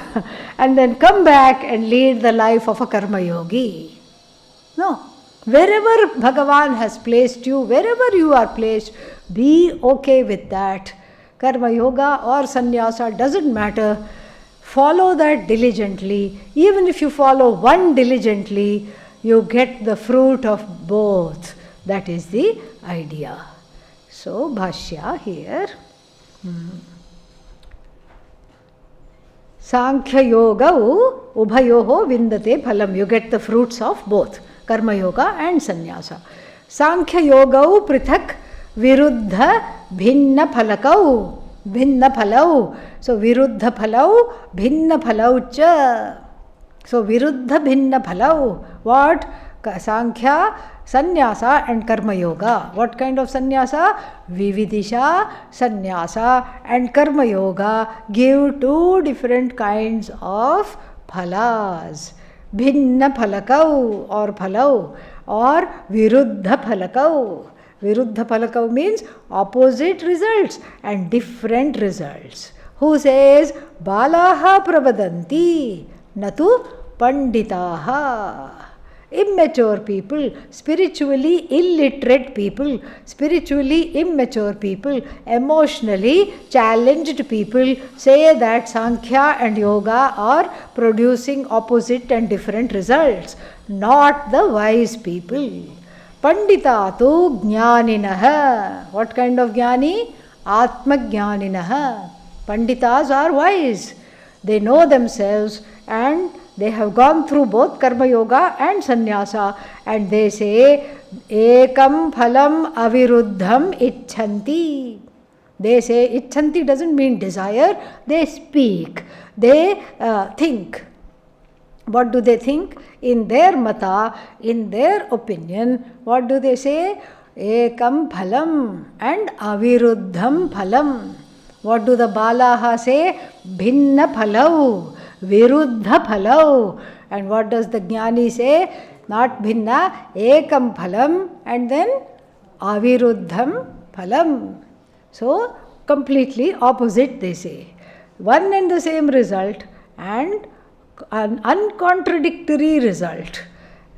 And then come back and lead the life of a karma yogi. No. Wherever Bhagavan has placed you, wherever you are placed, be okay with that. Karma yoga or sannyasa doesn't matter. Follow that diligently. Even if you follow one diligently, you get the fruit of both. That is the idea. So, Bhashya here. Sankhya yoga ubhayoho vindate phalam. You get the fruits of both karma yoga and sannyasa. Sankhya yoga prithak viruddha bhinna phalakau. Bhinna phalau. So viruddha phalau, bhinna phalau cha. So viruddha bhinna phalau. What? Sankhya, Sannyasa and Karma Yoga. What kind of sannyasa? Vividisha, Sannyasa and Karma Yoga give two different kinds of phalas. Bhinna phalakau or phalau or Viruddha phalakau. Viruddha phalakau means opposite results and different results. Who says Balaha pravadanti natu panditaha. Immature people, spiritually illiterate people, spiritually immature people, emotionally challenged people say that Sankhya and Yoga are producing opposite and different results, not the wise people. Pandita tu jnaninaha. What kind of jnani? Atma jnaninaha. Panditas are wise. They know themselves and they have gone through both Karma Yoga and Sannyasa, and they say Ekam phalam aviruddham icchanti. They say icchanti doesn't mean desire, they speak, they think. What do they think? In their mata, in their opinion, what do they say? Ekam phalam and aviruddham phalam. What do the Balaha say? Bhinna phalau, Viruddha phalau. And what does the Jnani say? Not bhinna, ekam phalam and then aviruddham phalam. So, completely opposite they say. One and the same result and an uncontradictory result.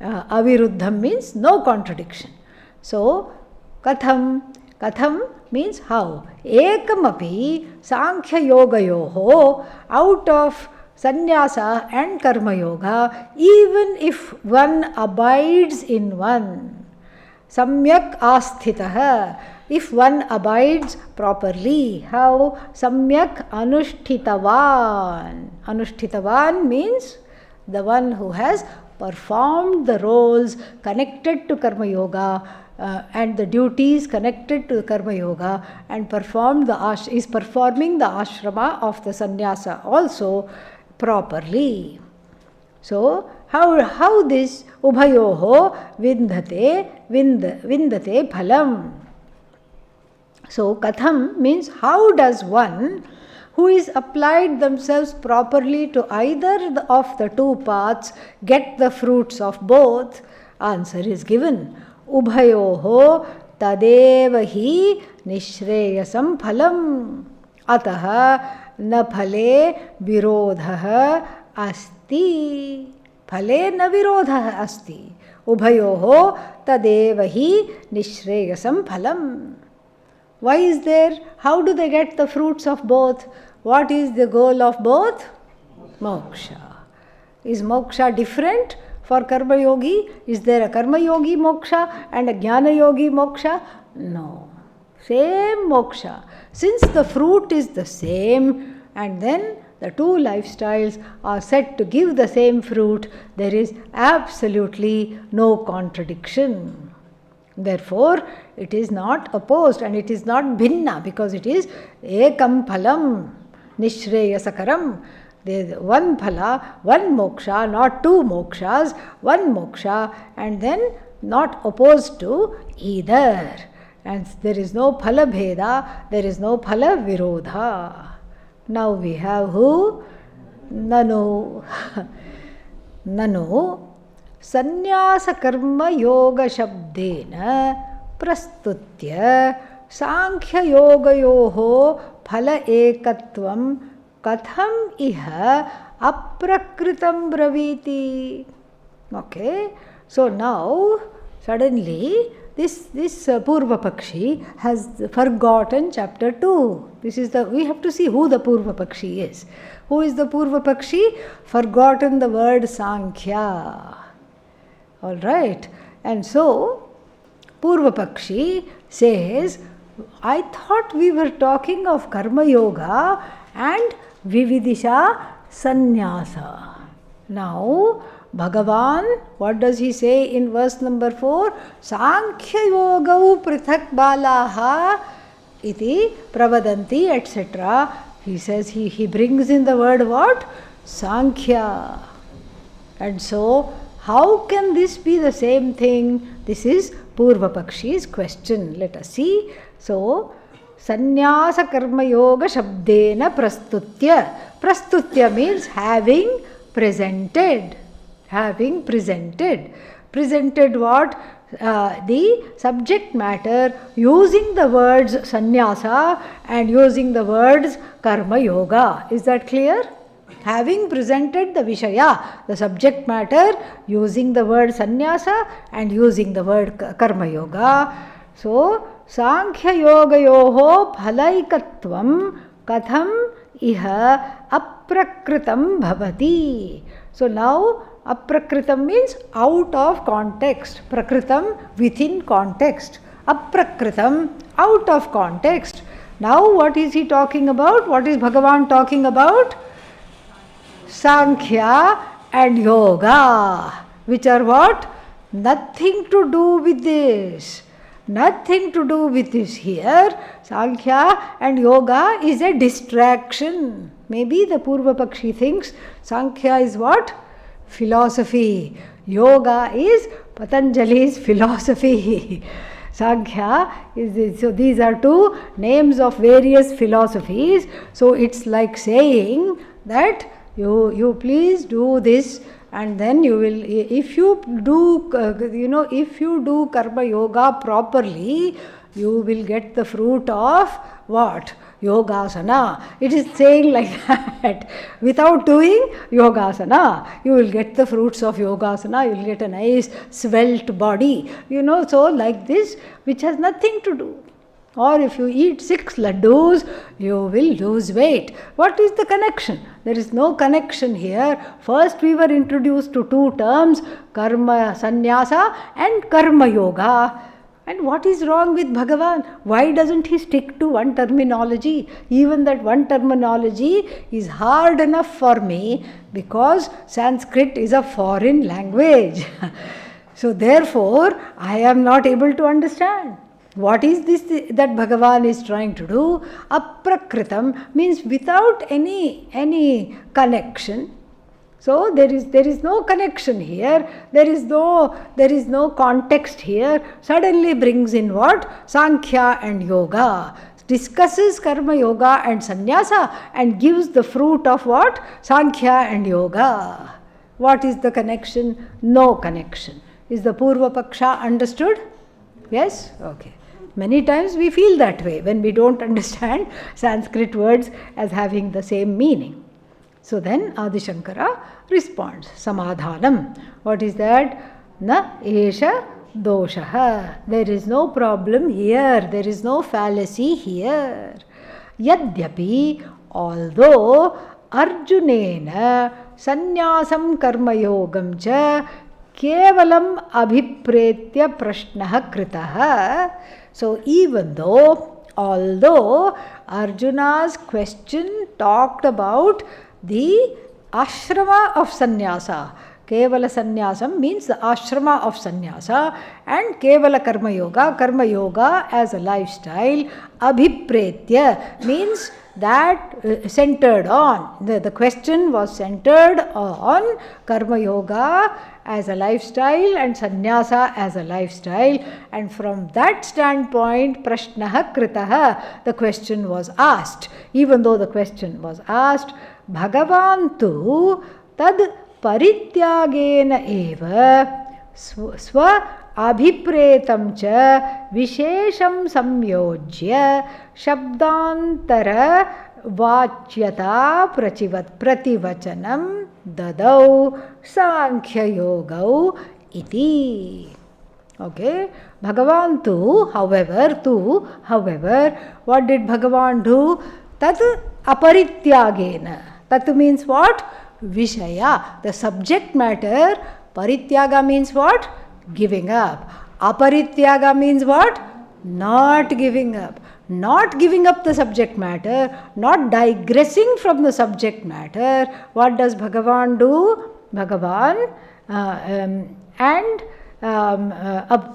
Aviruddham means no contradiction. So, katham. Katham means how. Ekamapi Sankhya Yogayoho, out of Sannyasa and Karma Yoga, even if one abides in one. Samyak asthitaha, if one abides properly. How? Samyak anushtitavan. Anushtitavan means the one who has performed the roles connected to Karma Yoga and the duties connected to Karma Yoga and is performing the ashrama of the sannyasa also properly. So, how this ubhayoho vindate phalam. So, katham means how does one who is applied themselves properly to either of the two paths get the fruits of both? Answer is given. Ubhayoho tadeva hi nishreyasam phalam ataha na phale virodhah asti. Phale na virodhah asti. Ubhayoho tadeva hi nishreyasam phalam. Why is there? How do they get the fruits of both? What is the goal of both? Moksha. Is moksha different for Karma Yogi? Is there a Karma Yogi moksha and a Jnana Yogi moksha? No. Same moksha. Since the fruit is the same and then the two lifestyles are said to give the same fruit, there is absolutely no contradiction. Therefore, it is not opposed and it is not bhinna because it is ekam phalam nishreyasakaram. There is one phala, one moksha, not two mokshas, one moksha and then not opposed to either. And there is no phala bheda, there is no phala virodha. Now we have who? Nanu. Nanu. Sannyasa karma yoga shabdena prastutya sankhya yogayoho phala ekatvam katham iha aprakritam braviti. Okay, so now suddenly this Purva Pakshi has forgotten chapter 2. We have to see who the Purva Pakshi is. Who is the Purva Pakshi? Forgotten the word Sankhya. Alright, and so Purva Pakshi says, I thought we were talking of Karma Yoga and Vividisha Sannyasa. Now, Bhagavan, what does he say in verse number 4? Sankhya Yogau Prithak Balaha iti Pravadanti, etc. He says, he brings in the word what? Sankhya. And so, How can this be the same thing? This is Purva Pakshi's question. Let us see. So, Sannyasa Karma Yoga Shabdena Prastutya. Prastutya means having presented. Having presented. Presented what? The subject matter using the words sannyasa and using the words karma yoga. Is that clear? Having presented the Vishaya, the subject matter, using the word sannyasa and using the word karma yoga. So, Sankhya Yoga Yoho Phalaikatvam Katham Iha Aprakritam Bhavati. So, now Aprakritam means out of context. Prakritam within context. Aprakritam out of context. Now, what is he talking about? What is Bhagavan talking about? Sankhya and Yoga, which are what? Nothing to do with this. Nothing to do with this here. Sankhya and Yoga is a distraction. Maybe the Purva Pakshi thinks Sankhya is what? Philosophy. Yoga is Patanjali's philosophy. Sankhya is, so these are two names of various philosophies. So it's like saying that you please do this, and then you will, if you do, if you do karma yoga properly, you will get the fruit of what? Yogasana. It is saying like that. Without doing yogasana, you will get the fruits of yogasana. You will get a nice svelte body. So like this, which has nothing to do. Or if you eat 6 laddus, you will lose weight. What is the connection? There is no connection here. First we were introduced to 2 terms, karma sannyasa and karma yoga. And what is wrong with Bhagavan? Why doesn't he stick to one terminology? Even that one terminology is hard enough for me because Sanskrit is a foreign language. So therefore, I am not able to understand. What is this that Bhagavan is trying to do? Aprakritam means without any connection. So there is no connection here. There is no context here. Suddenly brings in what? Sankhya and Yoga. Discusses karma yoga and sannyasa and gives the fruit of what? Sankhya and Yoga. What is the connection? No connection. Is the Purva Paksha understood? Yes? Okay. Many times we feel that way when we don't understand Sanskrit words as having the same meaning. So then Adi Shankara responds, Samadhanam. What is that? Na esha doshaha. There is no problem here. There is no fallacy here. Yadyapi, although Arjunena sannyasam karma yogam cha kevalam abhipretya prashnaha kritaha. So even though, although Arjuna's question talked about the ashrama of sannyasa, Kevala sannyasam means the ashrama of sannyasa, and Kevala karma yoga as a lifestyle, abhipretya means that centered on, the question was centered on karma yoga as a lifestyle and sannyasa as a lifestyle, and from that standpoint prashnaha kritaha, the question was asked. Even though the question was asked, Bhagavan tu tad parityagena eva swa abhipretam cha vishesham samyojya shabdantara vachyata prativachanam dadau sankhya yogau iti. Okay, Bhagavan tu, however, what did Bhagavan do? Tat aparityagena. Tat means what? Vishaya, the subject matter. Parityaga means what? Giving up. Aparityaga means what? Not giving up. Not giving up the subject matter, not digressing from the subject matter. What does Bhagavan do? Bhagavan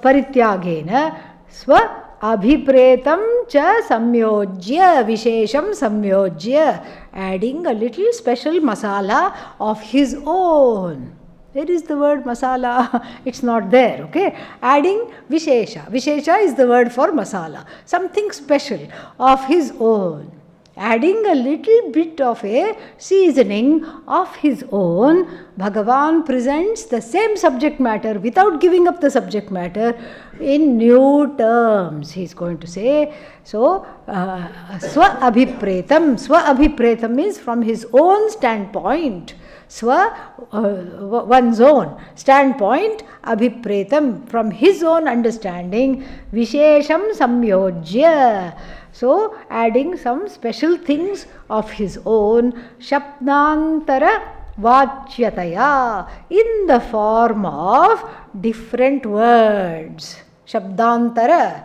parityagena swa abhipretam cha samyojya, vishesham samyojya, adding a little special masala of his own. Where is the word masala? It's not there, okay? Adding vishesha. Vishesha is the word for masala. Something special of his own. Adding a little bit of a seasoning of his own, Bhagavan presents the same subject matter without giving up the subject matter in new terms. He is going to say, so, Swa Abhipretam. Swa Abhipretam means from his own standpoint. Swa, one's own standpoint, Abhipretam, from his own understanding, Vishesham Samyojya. So, adding some special things of his own, Shabdantara Vachyataya, in the form of different words. Shabdantara,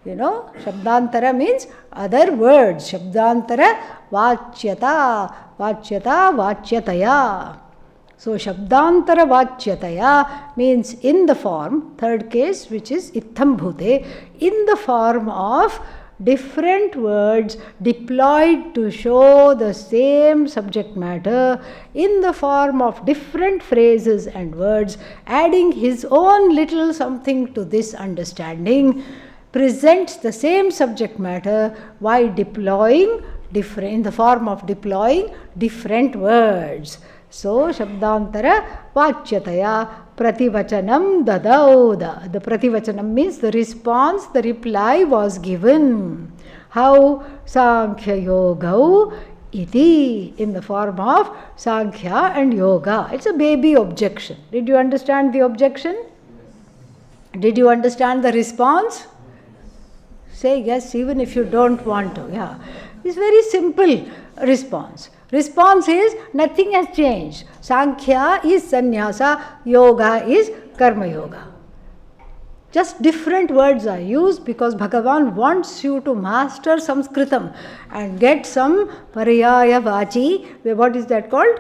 Shabdantara means other words. Shabdantara Vachyata, Vachyataya. So, Shabdantara Vachyataya means in the form, third case, which is Itham Bhute, in the form of different words deployed to show the same subject matter, in the form of different phrases and words, adding his own little something to this understanding, presents the same subject matter while deploying in the form of deploying different words. So, Shabdantara Vachyataya Prativachanam Dadau. The Prativachanam means the response, the reply was given. How? Sankhya Yogau iti, in the form of Sankhya and Yoga. It's a baby objection. Did you understand the objection? Did you understand the response? Say yes, even if you don't want to. Yeah. It's very simple response. Response is nothing has changed. Sankhya is sannyasa, yoga is karma yoga. Just different words are used because Bhagavan wants you to master Sanskritam and get some pariyaya vachi. What is that called?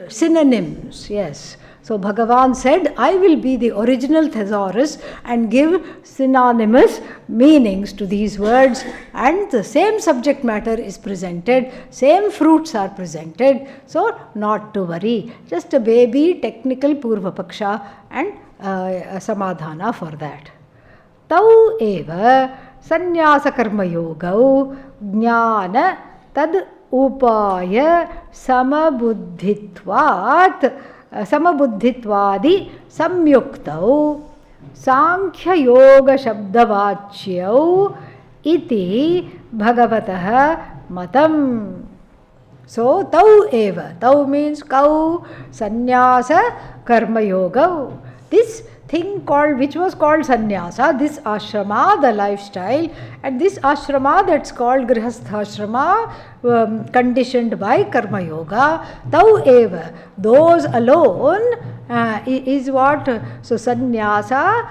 Synonyms, yes. So Bhagavan said, I will be the original thesaurus and give synonymous meanings to these words, and the same subject matter is presented, same fruits are presented, so not to worry. Just a baby technical Purva Paksha and Samadhana for that. Tau eva sannyasa karma yogau jnana tad upaya samabuddhitvadi samyuktau Sankhya Yoga Shabdavachyau iti Bhagavatah matam. So, tau eva. Tau means cow, sannyasa, karma yoga. This thing which was called sannyasa, this ashrama, the lifestyle, and this ashrama that's called grihasthashrama, conditioned by karma yoga, tau eva, those alone is what? So sannyasa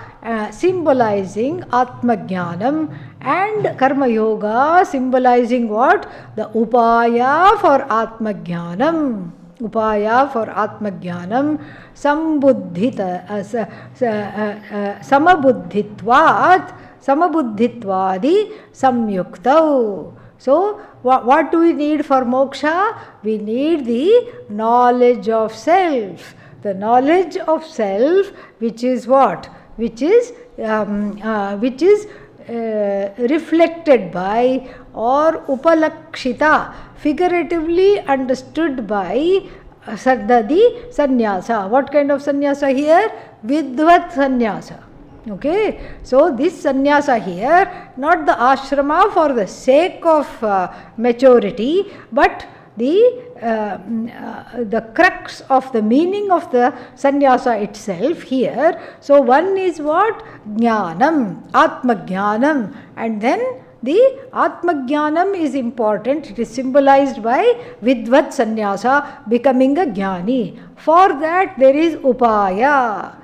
symbolizing atma jnanam, and karma yoga symbolizing what? The upaya for atma jnanam. Upaya for Atma Jnanam, samabuddhitvadi samyuktau. So, what do we need for moksha? We need the knowledge of self. The knowledge of self, which is what? Which is reflected by or upalakshita, figuratively understood by the sannyasa. What kind of sannyasa here? Vidvat sannyasa. Okay, so this sannyasa here, not the ashrama for the sake of maturity, but the crux of the meaning of the sannyasa itself here. So one is what? Jnanam, Atma Jnanam, and then the Atma Jnanam is important. It is symbolized by Vidvat sannyasa, becoming a jnani. For that there is upaya.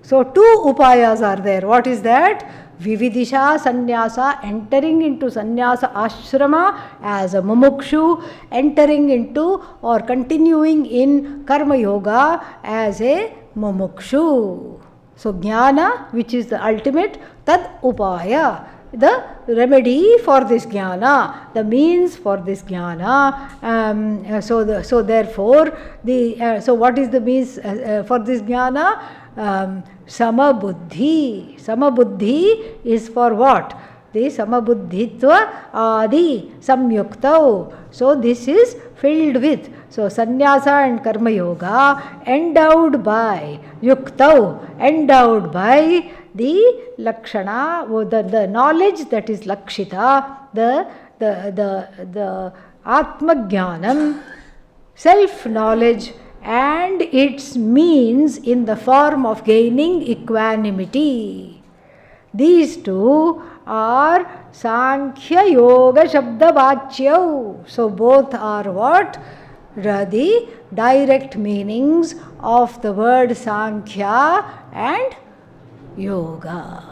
So two upayas are there. What is that? Vividisha sannyasa, entering into sannyasa ashrama as a mumukshu, entering into or continuing in karma yoga as a mumukshu. So jnana, which is the ultimate, tad upaya, the remedy for this jnana, the means for this jnana. So therefore, so what is the means for this jnana? Samabuddhi. Samabuddhi is for what? The samabuddhitva adi samyuktau. So this is filled with. So sannyasa and karma yoga endowed by yuktau, endowed by the lakshana, the knowledge that is lakshita, the atma jnanam, self knowledge, and its means in the form of gaining equanimity. These two are Sankhya Yoga Shabda Vachyau. So both are what? The direct meanings of the word Sankhya and Yoga.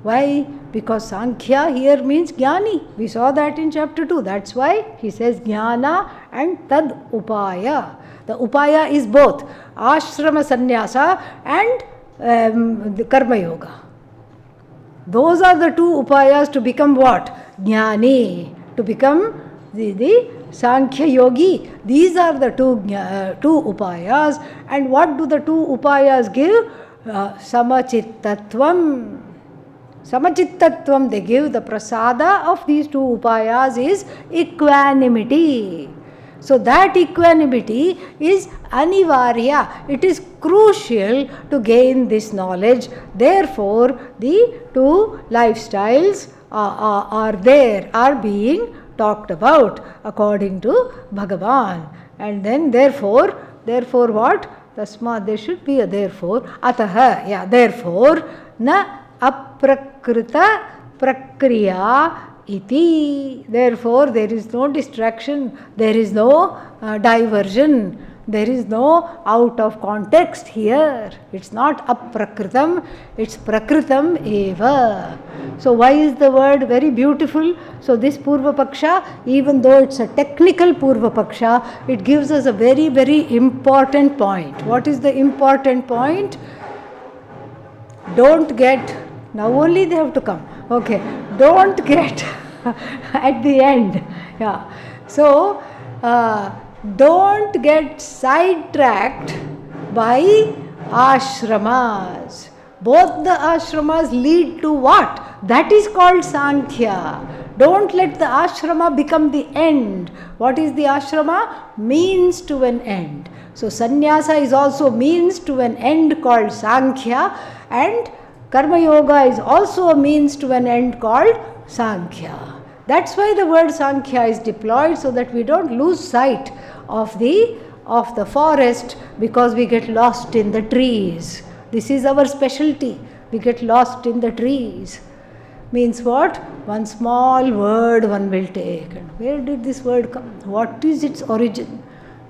Why? Because Sankhya here means Jnani. We saw that in chapter 2. That's why he says Jnana and Tad Upaya. The Upaya is both Ashrama Sannyasa and the Karma Yoga. Those are the two upayas to become what? Jnani. To become the Sankhya Yogi. These are the two upayas. And what do the two upayas give? Samachittatvam. Samachittatvam, they give. The prasada of these two upayas is equanimity. So that equanimity is anivarya. It is crucial to gain this knowledge. Therefore, the two lifestyles are being talked about according to Bhagavan. And then therefore what? Tasma, there should be a therefore. Ataha, therefore, na aprakrita prakriya iti. Therefore, there is no distraction, there is no diversion, there is no out of context here. It's not aprakritam, it's prakritam eva. So why is the word very beautiful? So this Purva Paksha, even though it's a technical Purva Paksha, it gives us a very, very important point. What is the important point? Don't get, now only they have to come. Okay, don't get at the end. Yeah. So, don't get sidetracked by ashramas. Both the ashramas lead to what? That is called Sankhya. Don't let the ashrama become the end. What is the ashrama? Means to an end. So, sannyasa is also means to an end called Sankhya, and Karma Yoga is also a means to an end called Sankhya. That's why the word Sankhya is deployed, so that we don't lose sight of the forest because we get lost in the trees. This is our specialty. We get lost in the trees. Means what? One small word one will take. And where did this word come? What is its origin?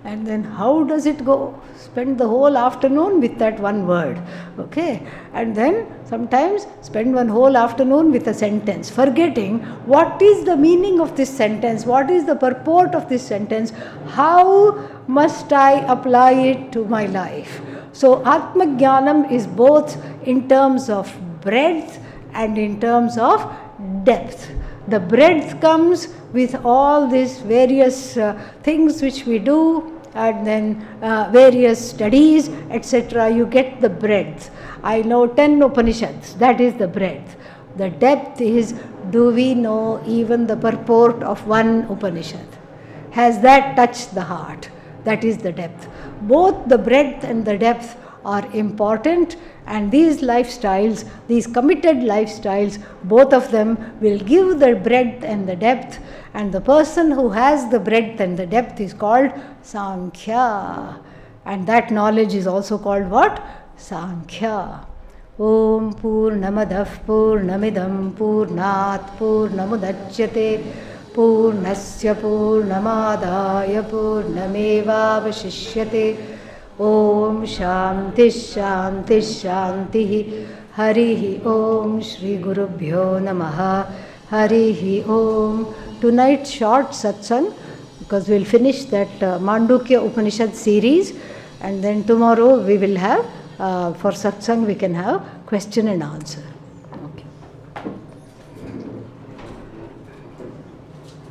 And then how does it go? Spend the whole afternoon with that one word. Okay? And then sometimes spend one whole afternoon with a sentence, forgetting what is the meaning of this sentence, what is the purport of this sentence, how must I apply it to my life. So Atma Jnanam is both in terms of breadth and in terms of depth. The breadth comes with all these various things which we do, and then various studies, etc. You get the breadth. I know 10 Upanishads, that is the breadth. The depth is, do we know even the purport of one Upanishad? Has that touched the heart? That is the depth. Both the breadth and the depth are important, and these lifestyles, these committed lifestyles, both of them will give the breadth and the depth, and the person who has the breadth and the depth is called Sankhya, and that knowledge is also called what? Sankhya. Om Purnamadav Purnamidam Purnat Purnamudachyate Purnasya Purnamadaya Purnamevavashishyate. Om Shanti Shanti Shanti. Harihi Om Shri Gurubhyo Namaha. Harihi Om. Tonight short satsang, because we will finish that Mandukya Upanishad series, and then tomorrow we will have, for satsang we can have question and answer.